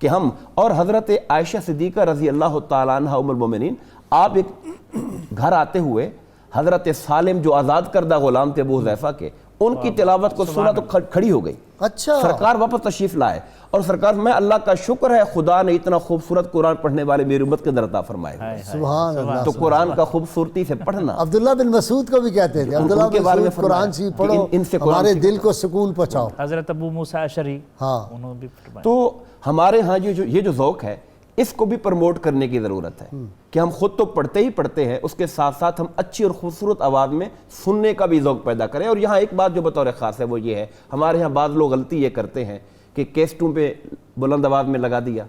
कि हम, और हज़रत आयशा सिद्दीक़ा रज़ी अल्लाह तआला अन्हा उम्मुल मोमिनीन, आप एक घर आते हुए हज़रत सालिम जो आज़ाद करदा गुलाम थे अबू हुज़ैफ़ा के, उनकी तिलावत को सुना तो खड़ी हो गई। अच्छा, सरकार वापस तशरीफ लाए और सरकार मैं अल्लाह का शुक्र है खुदा ने इतना खूबसूरत कुरान पढ़ने वाले मेरी उम्मत के अंदर अता फरमाए। सुभान अल्लाह। तो कुरान का खूबसूरती से पढ़ना, अब्दुल्ला बिन मसूद को भी कहते थे, अब्दुल्ला उनके बिन बारे में मसूद कुरान फरमाया सी पढ़ो, कि इनसे कुरान हमारे सीखो। दिल को सुकून पहुंचाओ। हजरत अबू मूसा अशरी, हाँ, उन्होंने भी फरमाया। तो हमारे यहाँ ये जो ज़ौक़ है इसको भी प्रमोट करने की ज़रूरत है कि हम खुद तो पढ़ते ही पढ़ते हैं, उसके साथ साथ हम अच्छी और खूबसूरत आवाज़ में सुनने का भी ज़ौक़ पैदा करें। और यहाँ एक बात जो बतौर ख़ास है वो ये है, हमारे यहाँ बाद लोग गलती ये करते हैं कि कैसेटों पे बुलंद आवाज़ में लगा दिया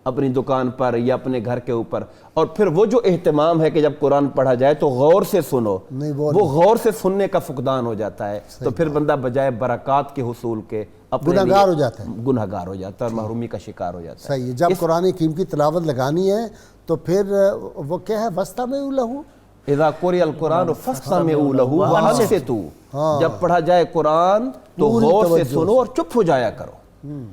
अपनी दुकान पर या अपने घर के ऊपर, और फिर वो जो एहतमाम है कि जब कुरान पढ़ा जाए तो गौर से सुनो, नहीं, वो गौर से सुनने का फुकदान हो जाता है। तो फिर बंदा बजाय बरक़ात के हुसूल के अपने गुनहगार हो जाता है, गुनहगार हो जाता है और महरूमी का शिकार हो जाता है। सही है। जब कुरान हकीम की तिलावत लगानी है तो फिर वो क्या है, वस्ता में लहू, इज़ा कुरिअल कुरान फस्तमिऊ लहू व अंसितू, जब पढ़ा जाए कुरान तो पूरी गौर से तवज्जो सुनो और चुप हो जाया करो।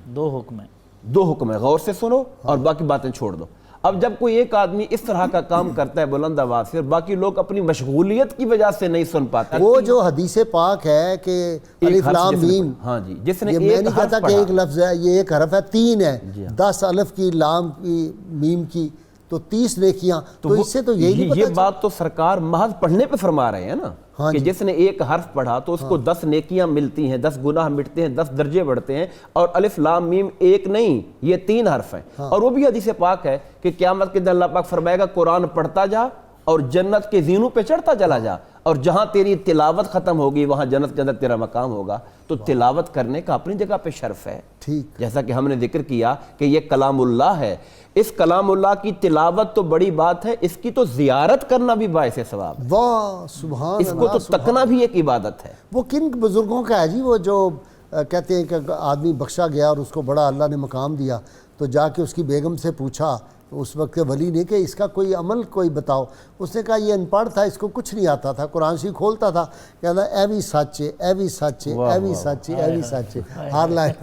दो हुक्म है, दो हुक्म है, गौर से सुनो और बाकी बातें छोड़ दो। अब जब कोई एक आदमी इस तरह का काम करता है बुलंद आवाज से और बाकी लोग अपनी मशगूलियत की वजह से नहीं सुन पाते, वो जो हदीस पाक है कि अलिफ लाम मीम, हाँ जी, जिसने ये मैं नहीं कहता कि एक लफ्ज़ है, ये एक हरफ है, 3 है, 10 अलिफ की, लाम की, मीम की, तो 30 नेकियां। तो इससे तो यही नहीं ये पता बात तो सरकार महज पढ़ने पे फरमा रहे हैं ना, हाँ कि जी। जिसने एक हर्फ पढ़ा तो उसको 10 नेकियां मिलती हैं, 10 गुनाह मिटते हैं, 10 दर्जे बढ़ते हैं। और अलिफ लाम मीम एक नहीं, ये 3 हर्फ हैं। और वो भी हदीस पाक है कि क़यामत के दिन अल्लाह पाक फरमाएगा कुरान पढ़ता जा और जन्नत के ज़ीनों पे चढ़ता चला जा, और जहां तेरी तिलावत खत्म होगी वहां जन्नत के अंदर तेरा मकाम होगा। तो तिलावत करने का अपनी जगह पे शर्फ है, ठीक, जैसा कि हमने जिक्र किया कि ये कलामुल्लाह है। इस कलामुल्लाह की तिलावत तो बड़ी बात है, इसकी तो ज़ियारत करना भी बाइसे सवाब है। वाह सुभान इसको अल्लाह, तो सुभान। तकना भी एक इबादत है। वो किन बुजुर्गों का है जी, वो जो कहते हैं कि आदमी बख्शा गया और उसको बड़ा अल्लाह ने मकाम दिया, तो जाके उसकी बेगम से पूछा उस वक्त के वली ने कि इसका कोई अमल कोई बताओ। उसने कहा ये अनपढ़ था, इसको कुछ नहीं आता था, कुरान शरीफ खोलता था, कहता ए भी सच है, ए भी सच है, ए भी सच है, ए भी सच है, हर लाइन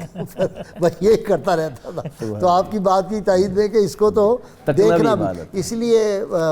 बस यही करता रहता था। तो आपकी बात की तायद में कि इसको तो देखना भी, इसलिए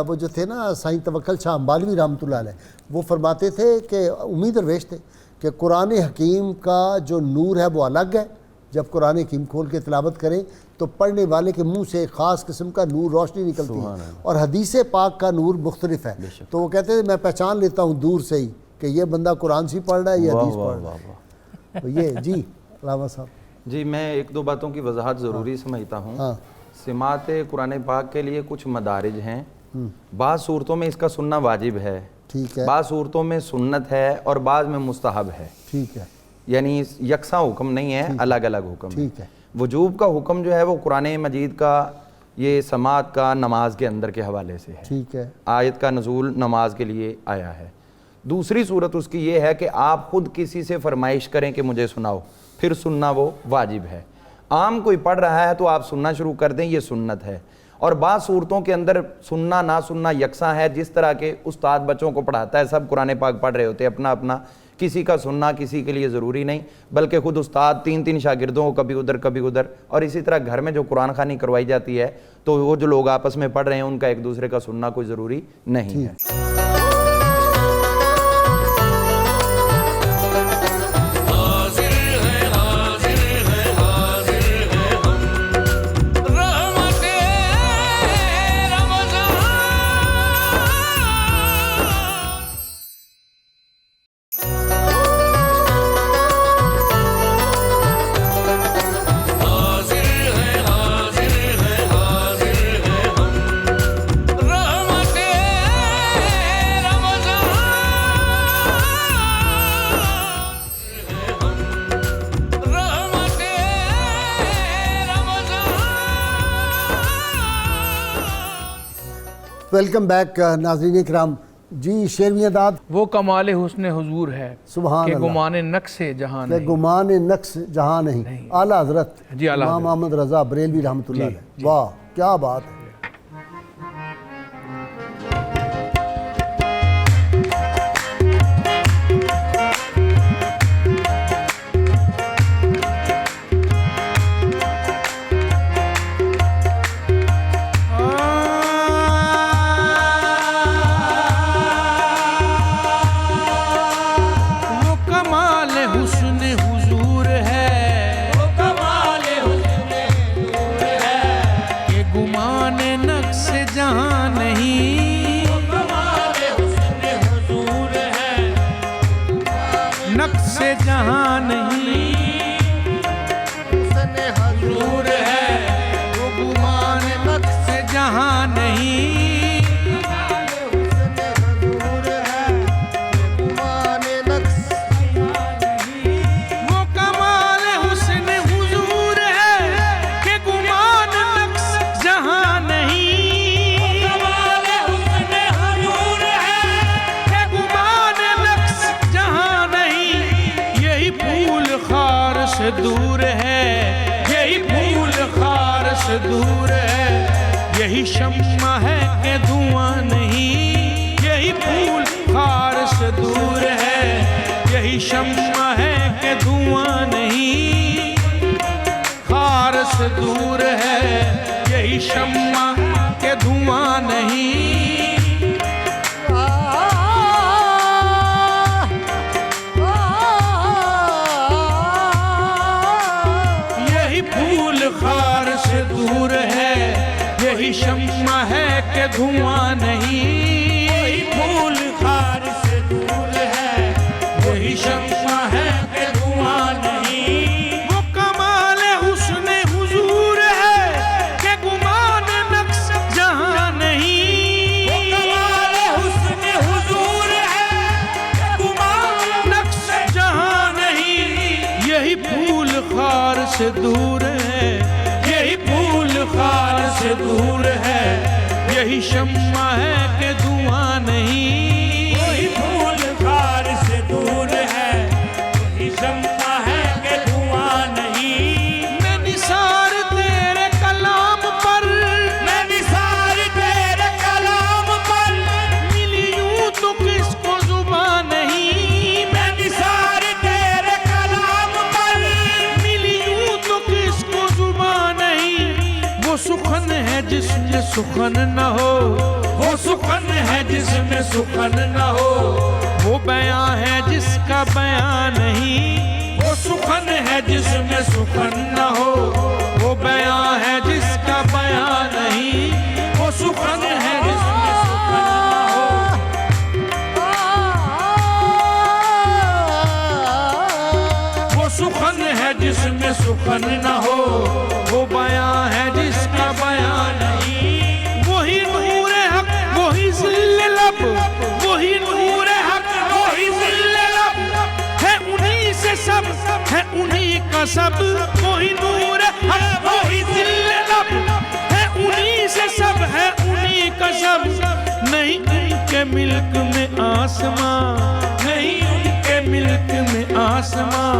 वो जो थे ना साईं तवक्कल शाह अंबालवी रहमतुल्लाह अलैह, वो फरमाते थे कि उम्मीद दरवेश थे कि कुरान हकीम का जो नूर है वो अलग है। जब कुरान हकीम खोल के तिलावत करें तो पढ़ने वाले के मुंह से एक ख़ास किस्म का नूर रोशनी निकलती है, और हदीस पाक का नूर मुख्तलिफ है। तो वो कहते थे मैं पहचान लेता हूँ दूर से ही कि ये बंदा कुरान से पढ़ रहा है, ये हदीस पढ़ रहा है। तो ये जी अलावा साहब जी, मैं एक दो बातों की वजाहत ज़रूरी समझता हूँ। हाँ। सिमात कुरान पाक के लिए कुछ मदारिज हैं। बाज़ सूरतों में इसका सुनना वाजिब है, ठीक है, बाज़ सूरतों में सुन्नत है और बाज़ में मुस्तहब है। ठीक है, यानी यकसा हुक्म नहीं है, अलग अलग हुक्म है। ठीक है। वजूब का हुक्म जो है वो कुरान मजीद का ये समात का नमाज के अंदर के हवाले से है। ठीक है, आयत का नज़ूल नमाज के लिए आया है। दूसरी सूरत उसकी ये है कि आप खुद किसी से फरमाइश करें कि मुझे सुनाओ, फिर सुनना वो वाजिब है। आम कोई पढ़ रहा है तो आप सुनना शुरू कर दें, ये सुन्नत है। और बाज़ सूरतों के अंदर सुनना ना सुनना यकसा है। जिस तरह के उस्ताद बच्चों को पढ़ाता है, सब कुरान पाक पढ़ रहे होते हैं अपना अपना, किसी का सुनना किसी के लिए ज़रूरी नहीं, बल्कि खुद उस्ताद 3-3 शागिर्दों को कभी उधर, और इसी तरह घर में जो कुरान खानी करवाई जाती है तो वो जो लोग आपस में पढ़ रहे हैं उनका एक दूसरे का सुनना कोई ज़रूरी नहीं है। वेलकम बैक नाज़रीन इकराम। जी शेरवियाँ दाद वो कमाल हुस्न हुजूर है सुभान कि अल्लाह। गुमाने नक्शे जहां कि नहीं। गुमान नक्स जहाँ नहीं। आला हजरत जी, आला इमाम हज़रत। अहमद रज़ा बरेलवी रहमतुल्लाह जी, अलैह। वाह क्या बात है। वो कमाल हुस्न हुजूर है, वो कमाल हुस्न हुजूर है कि गुमान नक्श जहां नहीं। वो कमाल हुस्न हुजूर है, नक्श जहां नहीं। हुस्न हुजूर है, वो गुमान नक्श जहां नहीं। वो कमाल हुस्न हुजूर है कि गुमान नक्श जहां नहीं। कमाल हुस्न हुजूर है कि गुमान नक्श जहां नहीं। यही फूल खार से दूर है, यही फूल खार से दूर है। यही शम्मा है कि धुआं नहीं। यही फूल खार से दूर है, यही शम्मा है कि धुआं नहीं। खार से दूर है, यही शम्मा के धुआं नहीं। यही फूल खार से दूर है, यही शम्मा है कि धुआं नहीं। यही फूल खार से दूर है, यही शम्मा है कि धुआं नहीं। वो कमाल हुस्न हुजूर है कि गुमान नक्श जहां नहीं। वो कमाल हुस्न हुजूर है कि गुमान नक्श जहां नहीं। यही फूल खार से दूर है, यही फूल खार से दूर है। यही शम्मा है कि धुआं नहीं। यही फूल खार से दूर है, यही शम्मा है कि धुआं नहीं। मैं निसार तेरे कलाम पर, मैं निसार तेरे कलाम पर। मिली यूं तो किसको जुबान नहीं। मैं निसार तेरे कलाम पर, मिली यूं तो किसको जुबान नहीं। वो सुखन है जिसमें सुखन न हो, वो सुखन है जिसमें सुखन न हो। वो बयां है जिसका बयां नहीं। वो सुखन है जिसमें सुखन न हो, वो बयां है जिसका बयां नहीं। वो सुखन है जिसमें सुखन न हो। वो सुखन है जिसमें सुखन न हो, वो बयां है जिसका बयां नहीं। वही नूर हक, वही ज़िल्ल लब, वही नूर हक, वही ज़िल्ल लब। है उन्हीं से सब, है उन्हीं का सब। वही नूर हक, वही ज़िल्ल लब। है उन्हीं से सब, है उन्हीं का सब। नहीं उनके मिल्क में आसमां, नहीं उनके मिल्क में आसमां।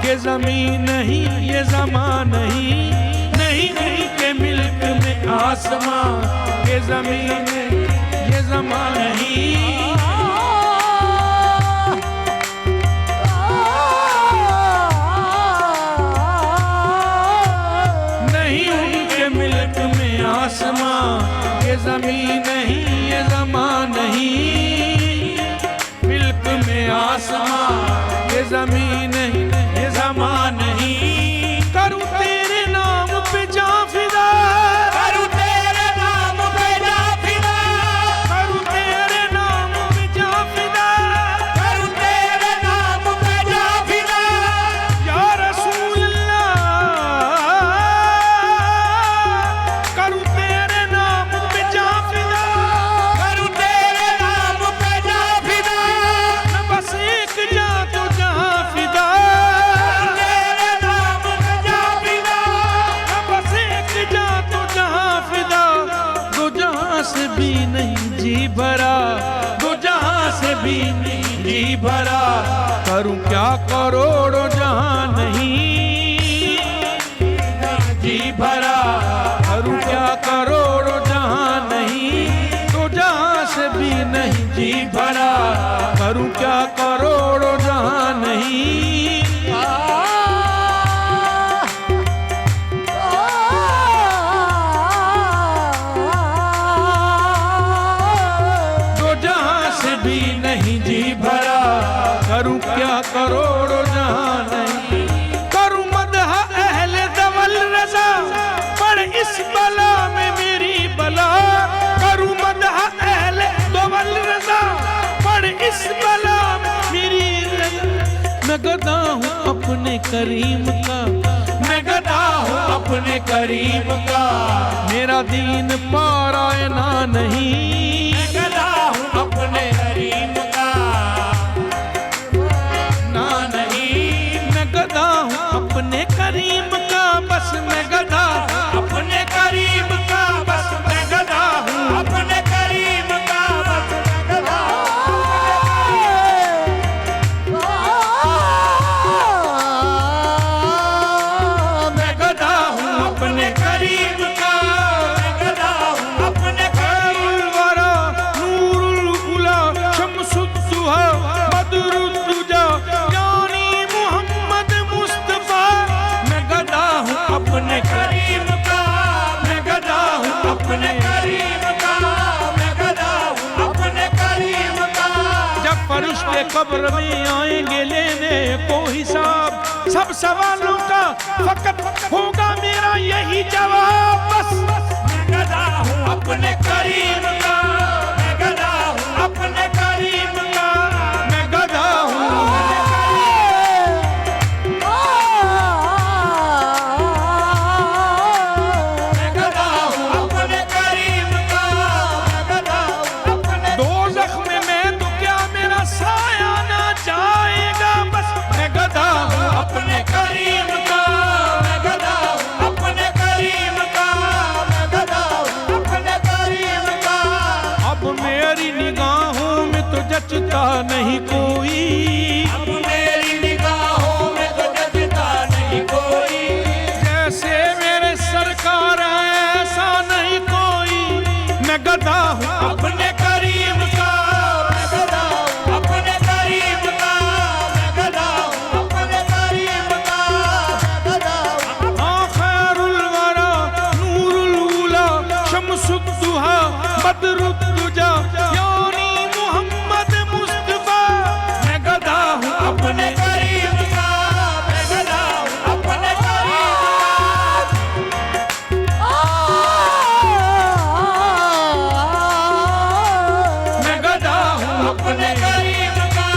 के ज़मीन नहीं ये ज़मान नहीं। नहीं उनके मिल्क में आसमां, के ज़मीन ये ज़मान नहीं। नहीं उनके मिल्क में आसमां, ये ज़मीन नहीं ये ज़मान नहीं। मिल्क में आसमां, ये ज़मीन नहीं ये ज़मान नहीं। करूँ तेरे नाम पे जा फिदा, करूँ तेरे नाम पे जा फिदा। करूँ तेरे नाम पे जा फिदा, करूँ तेरे नाम पे जा फिदा। या रसूल अल्लाह, करूँ तेरे नाम पे जा फिदा, करूँ तेरे नाम पे जा फिदा। न बस एक जा तो जहाँ फिदा। भरा, करूं क्या करोड़ों जहां नहीं जी भरा, करूं क्या करोड़ों जहां नहीं, तो जहां से भी नहीं जी भरा, करूं क्या करोड़ों जहां नहीं। तो जहां से भी नहीं जी भरा, करूं क्या करोड़ों जहां नहीं। करूं मदह अहले दवल रजा, पर इस बला में मेरी बला, करूं मदह अहले दवल रजा, पर इस बला में मेरी रजा। मैं गदा हूँ अपने करीम का, मैं गदा हूँ अपने करीम का, मेरा दीन पारायना नहीं। मैं गदा हूँ अपने करीम का ना नहीं, मैं गदा हूँ अपने करीम का, बस मैं गदा अपने करीम का, बस मैं गदा हूँ अपने करीम का, बस मैं गदा मैं गदा हूँ अपने करीम का, मैं गदा हूँ अपने खैरुल वरा, नूरुल उला, शम्सुद्दुहा, बदरुद्दुजा, यानी मोहम्मद मुस्तफा। मैं गदा हूँ अपने करीम का, मैं गदा हूँ अपने करीम का, मैं गदा हूँ अपने करीम का। जब फरिश्ते कब्र में आएंगे लेने को हिसाब, सब सवालों का फकत होगा मेरा यही जवाब, बस मैं गदा हूँ अपने करीम का, मैं गदा हूँ अपने करीम का, मैं गदा हूँ मैं गदा हूँ अपने करीम का, मैं गदा हूँ अपने। दोज़ख में मैं तो क्या मेरा साया ना जाएगा, बस मैं गदा हूँ अपने करीम का, मैं गदा हूँ अपने करीम का, मैं गदा हूँ अपने करीम का। अब मेरी निगाहों में तो जचता नहीं कोई, अब मेरी निगाहों में तो जचता नहीं कोई, जैसे मेरे सरकार ऐसा नहीं कोई। मैं गदा हूँ अपने करीम का, मैं गदा हूँ अपने करीम का, मैं गदा हूँ अपने करीम का, मैं गदा हूँ। हाँ खैरुल वरा, नूरुल उला, शम्सुद्दुहा, बदरुद्दुजा, यानी मोहम्मद मुस्तफा। मैं गदा हूँ अपने करीम का, मैं गदा हूँ अपने करीम मैं गदा हूँ अपने करीम का,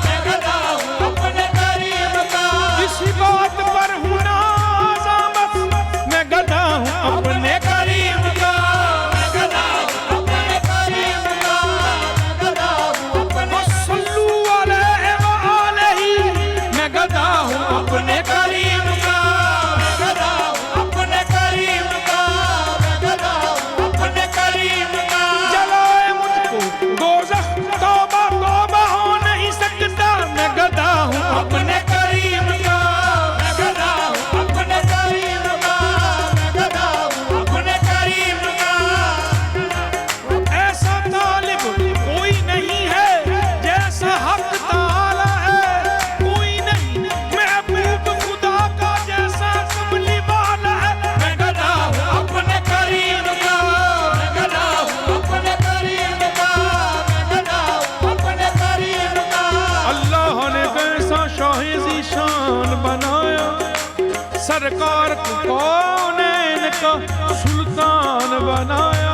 मैं गदा हूँ अपने करीम का। किसी बात पर हूँ नाज़ामत, मैं गदा हूँ अपने करीम का, मैं गदा हूँ अपने करीम का, मैं गदा हूँ अपने। सल्लू अलैहि व आलिही, मैं गदा हूँ अपने करीम का, मैं गदा हूँ अपने करीम का, मैं गदा हूँ अपने करीम का। जलाए मुझको दोज़ख, तौबा तौबा हो नहीं सकता, मैं गदा हूँ अपने करीम का, मैं गदा हूँ अपने करीम का, मैं गदा हूँ अपने करीम का। ऐसा तालिब कोई नहीं है जैसा हक ताला है, कोई नहीं महबूब खुदा का जैसा कमली वाला है। मैं गदा हूँ अपने करीम का, मैं गदा हूँ अपने करीम का, मैं गदा हूँ अपने करीम का। अल्लाह ने कैसा शाहिज़ी शान बनाया, सरकार को कौनैन का सुल्तान बनाया।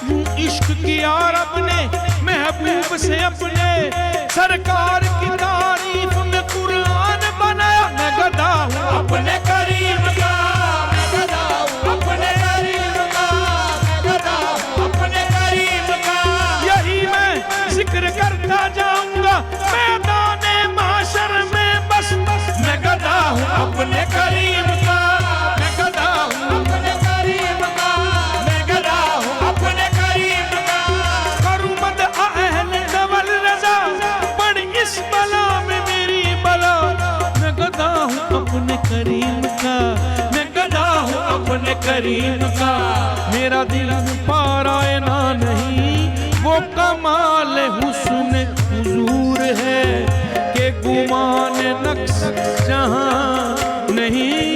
यूं इश्क किया रब ने महबूब से अपने, सरकार की तारीफ में कुरान बनाया। मैं गदा हूँ अपने करीम का, मैं गदा हूँ अपने करीम का, मैं गदा हूँ अपने करीम का। यही मैं जिक्र करता जाऊंगा मैदाने माशर में, बस मैं गदा हूँ अपने करीम का, मैं गदा हूँ अपने करीम का, मैं गदा हूँ अपने करीम का। करूं मद अहले दवल रजा, पर इस करीम का मेरा दिल पाराए ना नहीं, वो कमाल हुस्न हुजूर है कि गुमान नक्श जहां नहीं।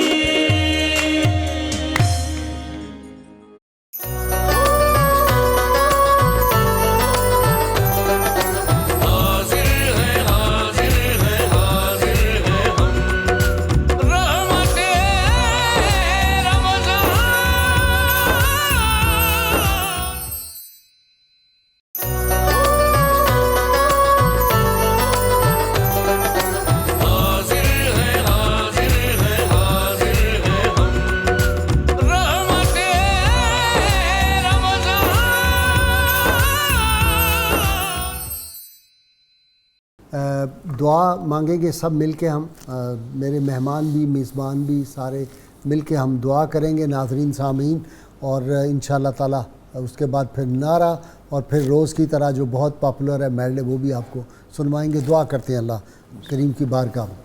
दुआ मांगेंगे सब मिल के हम, मेरे मेहमान भी मेज़बान भी सारे मिल के हम दुआ करेंगे नाज़रीन सामीन, और इंशाअल्लाह ताला उसके बाद फिर नारा और फिर रोज़ की तरह जो बहुत पॉपुलर है मेडले वो भी आपको सुनवाएंगे। दुआ करते हैं अल्लाह करीम की बारगाह में।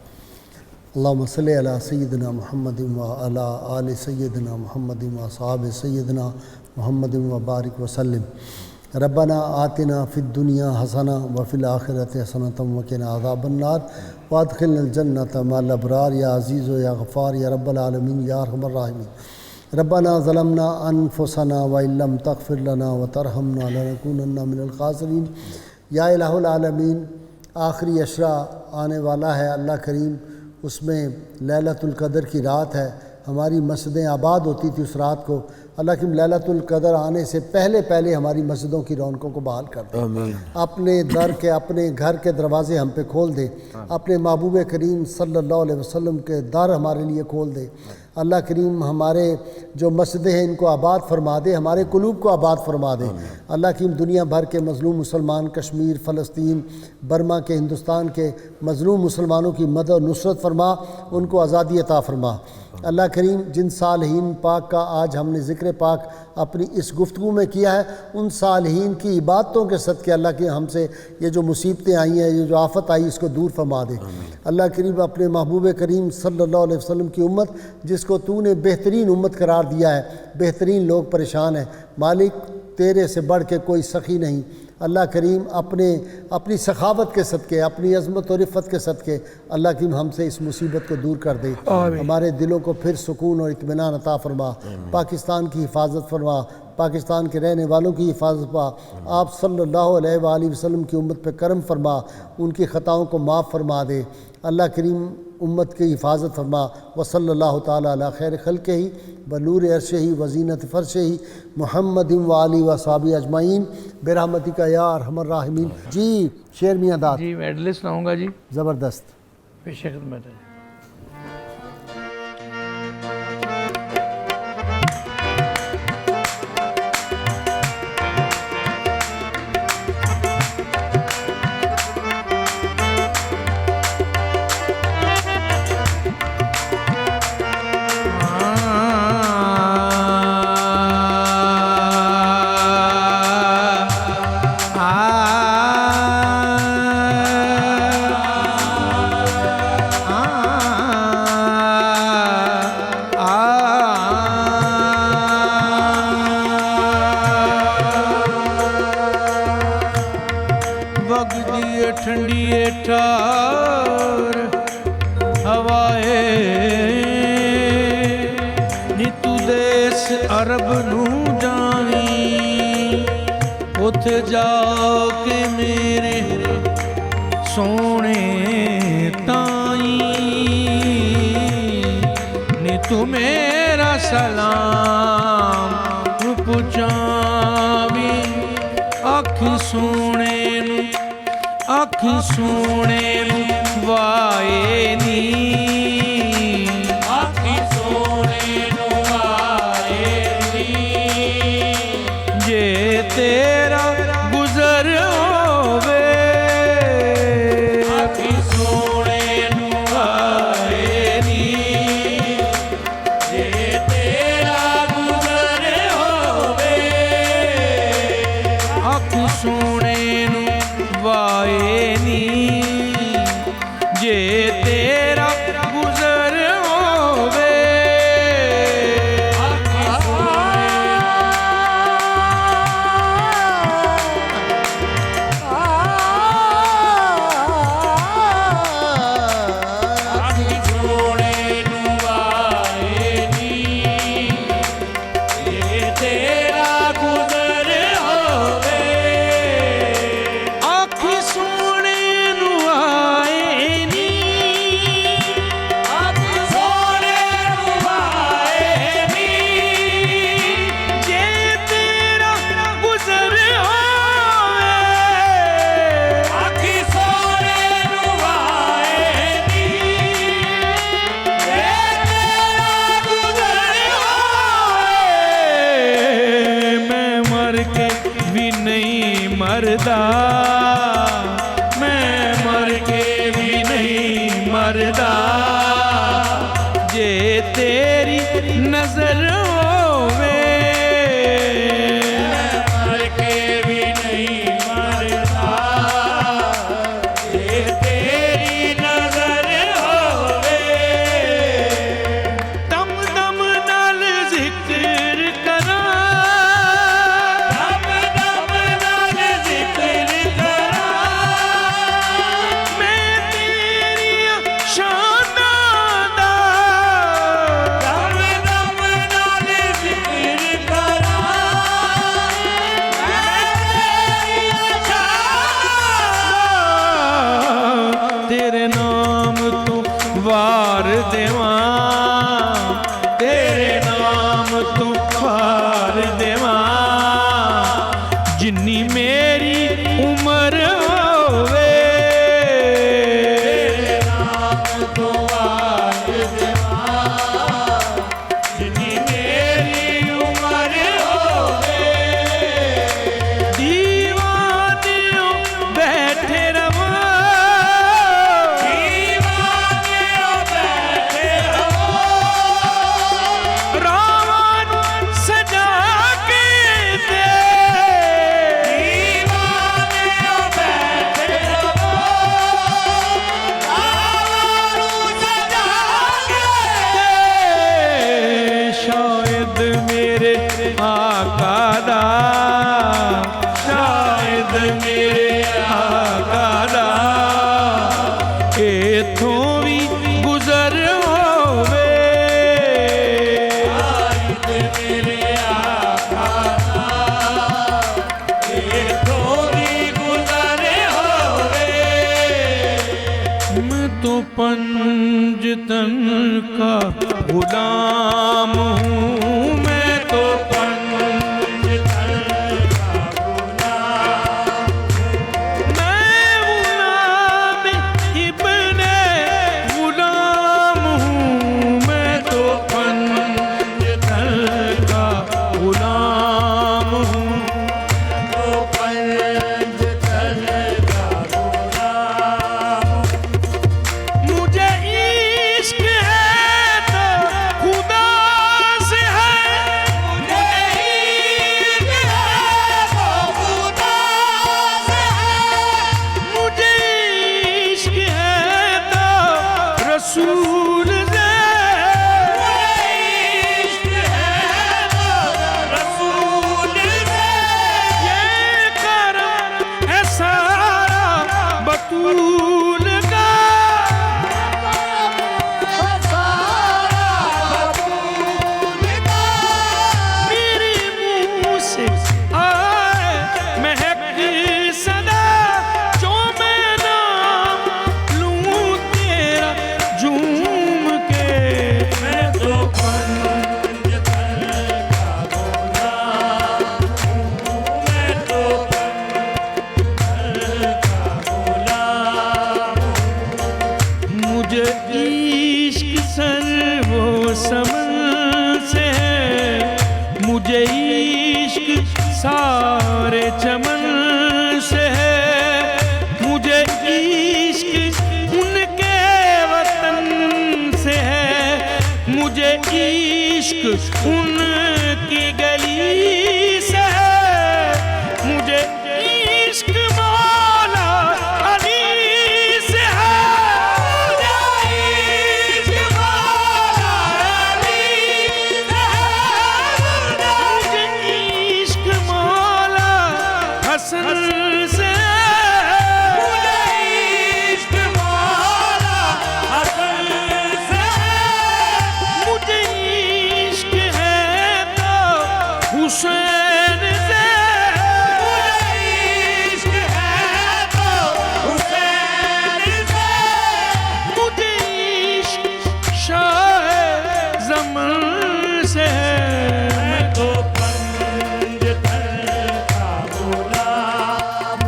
अल्लाहुम्मा सल्ली अला सय्यिदिना मुहम्मद व अला आलि सय्यिदिना मुहम्मद व असहाबि सय्यिदिना मुहम्मद व बारिक वसल्लम। रब्बना आतिना फिद दुनिया हसना व फिल आखिरति हसनतम व किना अज़ाबन्नार व अदखिलनल जन्नत मअल अबरार या अज़ीज़ या गफ़ार या रब्बल आलमीन या अरहमर राहिमीन। रब्बना ज़लमना अनफुसना व इल्लम तग़फ़िर लना व तरहमना लनकूनन्ना मिनल ख़ासिरीन। या इलाहुल आलमीन, आखिरी अशरा आने वाला है अल्लाह करीम, उसमें लैलतुल क़द्र की रात है। हमारी मस्जिदें आबाद होती थी उस रात को, अल्लाह की लैलतुल क़द्र आने से पहले पहले हमारी मस्जिदों की रौनकों को बहाल कर दे। अपने दर के अपने घर के दरवाज़े हम पे खोल दे, अपने महबूब करीम सल्लल्लाहु अलैहि वसल्लम के दर हमारे लिए खोल दे। अल्लाह करीम हमारे जो मस्जिदें हैं इनको आबाद फरमा दे, हमारे कुलूब को आबाद फरमा दे। अल्लाह करीम दुनिया भर के मज़लूम मुसलमान, कश्मीर, फ़लस्तीन, बर्मा के, हिंदुस्तान के मज़लूम मुसलमानों की मदद नुसरत फरमा, उनको आज़ादी अता फरमा। अल्लाह करीम जिन सालहीन पाक का आज हमने ज़िक्र पाक अपनी इस गुफ्तगू में किया है, उन सालहीन की इबादतों के सदक़े अल्लाह की हमसे ये जो मुसीबतें आई हैं, ये जो आफत आई, इसको दूर फरमा दे। अल्लाह करीम अपने महबूब करीम सल्लल्लाहु अलैहि वसल्लम की उम्मत, जिसको तूने बेहतरीन उम्मत करार दिया है, बेहतरीन लोग परेशान हैं, मालिक तेरे से बढ़ के कोई सखी नहीं। अल्लाह करीम अपनी सखावत के सदक़े, अपनी अज़मत और इफ़्फ़त के सदक़े अल्लाह करीम हमसे इस मुसीबत को दूर कर दे। हमारे दिलों को फिर सुकून और इत्मीनान अता फरमा। पाकिस्तान की हिफाजत फरमा, पाकिस्तान के रहने वालों की हिफाजत फरमा। आप सल्लल्लाहु अलैहि वसल्लम की उम्मत पर करम फरमा, उनकी ख़ताओं को माफ़ फरमा दे। अल्लाह करीम उम्मत की हिफाजत फरमा। व सल्लल्लाहु ताला अला खैर खल्क़िही व नूर अर्शिही व ज़ीनत फ़र्शिही मुहम्मदिन व आलिहि व अस्हाबिही अजमईन बिरहमतिका या अरहमर राहिमीन। जी शेर मियां दाद जी, मेडले सुनाऊँगा जी। ज़बरदस्त, पेश खिदमत है। ठंडी ठार हवाए नीतू देश अरब नू जावी, उथे जाके मेरे सोने ताई नीतू मेरा सलाम पुचावी। आखी सोने वाए नी, आखी सोने वाए नी, जे तेरा गुजर होवे, आखी सोने वाए नी, जे तेरा गुजर होवे, आखी सोने वाए नी, जे तेरा गुजर होवे, मरदा, मैं मर के भी नहीं मरदा, जे तेरी नजर होवे, मर के भी नहीं मरदा, जे तेरी नजर होवे, दम दम नाल जिक्र करा, दम दम नाल जिक्र करा, मैं तेरी शानां दा, दम दम नाल जिक्र करा, मैं तेरी शानां, तेरे नाम तू वार देवां, तेरे नाम तू वार देवां, जिन्नी मेरी उम्र होवे, तेरे नाम तू वार देवां, जिन्नी मेरी उम्र होवे, दीवानियों बैठे रहो, दीवानियों बैठे रहो, रावण सजा के दे, दीवानियों बैठे रहो, रावण सजा के दे, शायद मेरे आका दा, शायद मेरे आका दा, इथों भी गुजर होवे, शायद मेरे आका दा, इथों भी गुजर होवे, मैं तो पंजतन का गुलाम हूँ, मैं तो पंजतन का गुलाम, मैं गुलाम इब्ने गुलाम हूँ, मैं तो पंजतन का गुलाम हूँ, तो पंजतन का गुलाम, मुझे इश्क है तो खुदा से है, मुझे इश्क है तो खुदा से है, मुझे इश्क है तो रसूल से है, इश्क है तो रसूल से, ये करम है सारा बतूल का, मेरे मुंह से आए महक सदा, जो मैं नाम लूं तेरा झूम के, मैं तो पंजतन का गुलाम हूँ, मैं तो पंजतन का गुलाम हूँ, मुझे इश्क सर्वो समन से है, मुझे इश्क सारे चमन से है, मुझे इश्क उनके वतन से है, मुझे इश्क उनकी गली से है, मुझे इश्क मौला अली से है, मुझे इश्क मौला अली से है, मुझे इश्क मौला हसन से है, मुझे इश्क मौला हसन से है, मुझे इश्क है तो हुसैन से, मुझे इश्क है तो हुसैन से, मुझे इश्क शाह ज़मन से है, मैं तो पंजतन का गुलाम,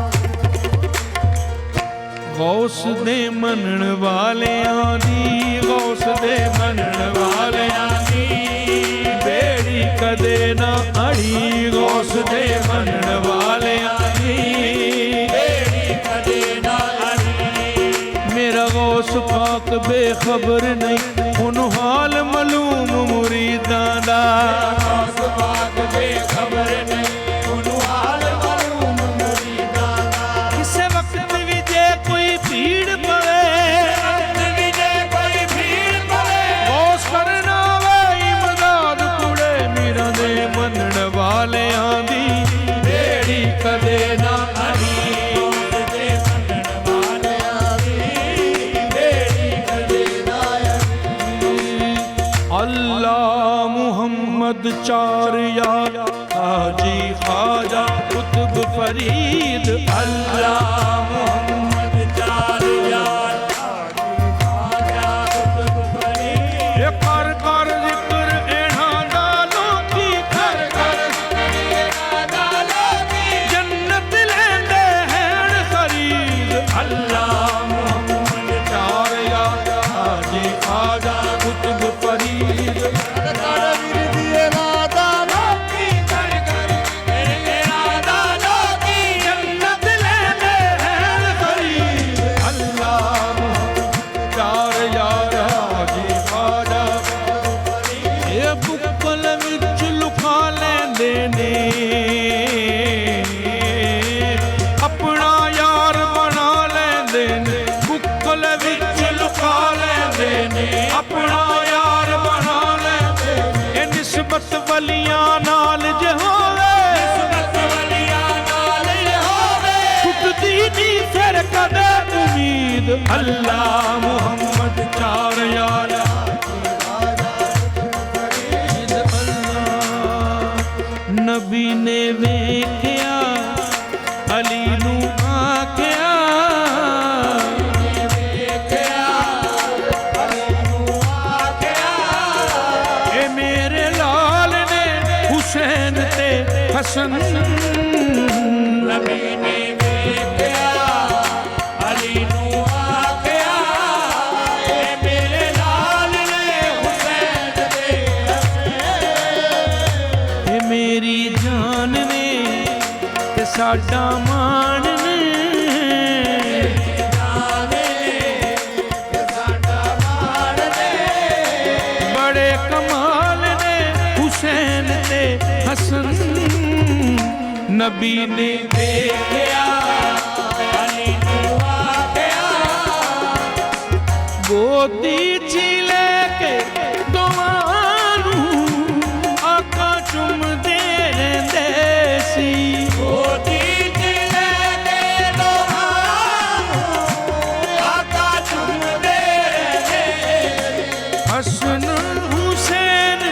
गौस दे मनन वालियां दी, गौस दे मनन वालियां दी, बेड़ी कदे ना अड़ी, गौस दे मनन वालियां दी, पाक बेखबर नहीं उन्हों हाल मालूम मुरीदां दा किसे वक्त भी जे कोई भीड़ पवे गौस करना वे इमदाद कुड़े मीरा दे मनण वालियां दी बेड़ी कदे ना अल्लाह मुहम्मद चार यार हाजी ख्वाजा कुतुब फरीद अल्लाह मुहम्मद चार यार हाजी ख्वाजा कुतुब फरीद ये कर कर जिक्र एना दालो की कर कर एना दालो की जन्नत लेंदे हैं खरीद अल्लाह मुहम्मद चार यार हाजी ख्वाजा कुतुब फरीद अपना यार बना लेंदे ने बुक्कल विच लुका लेंदे ने अपना यार बना लेंदे ए निस्बत वलियां नाल जे होवे टुटदी नी फिर कदे उम्मीद अल्लाह मुहम्मद चार यार नबी ने वेख्या अली नू आख्या ए मेरे लाल ने हुसैन ते हसन नबी ने वेख्या अली नू आख्या ए मेरे लाल ने हुसैन ते हसन मेरी जान ने ते साडा मान ने बड़े कमाल ने हुसैन ते हसन नबी ने देखया अली नू आख्या गोदी च लेके दोवां नू आका चुमदे रहंदे सी गोदी च लेके दोवां नू आका चुमदे रहंदे हसन हुसैन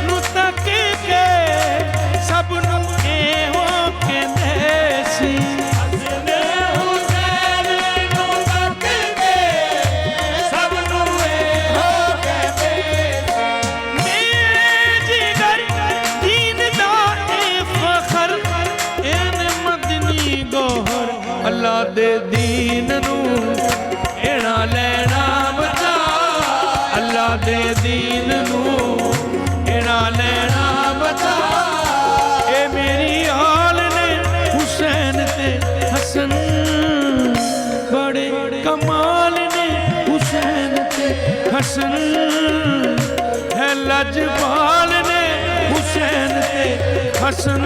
नू तक के सब नू एहो कहंदे सी हसन हुसैन नू तक के सब नू एहो कहंदे मेरे जिगर दीन दा ए फखर एन मदनी गोहर अल्लाह दे दीन नू एना लेना बचा अल्लाह दे दीन नू एना लेना बचा ए मेरी हाल ने हुसैन ते हसन बड़े कमाल ने हुसैन ते हसन है लजपाल ने हुसैन ते हसन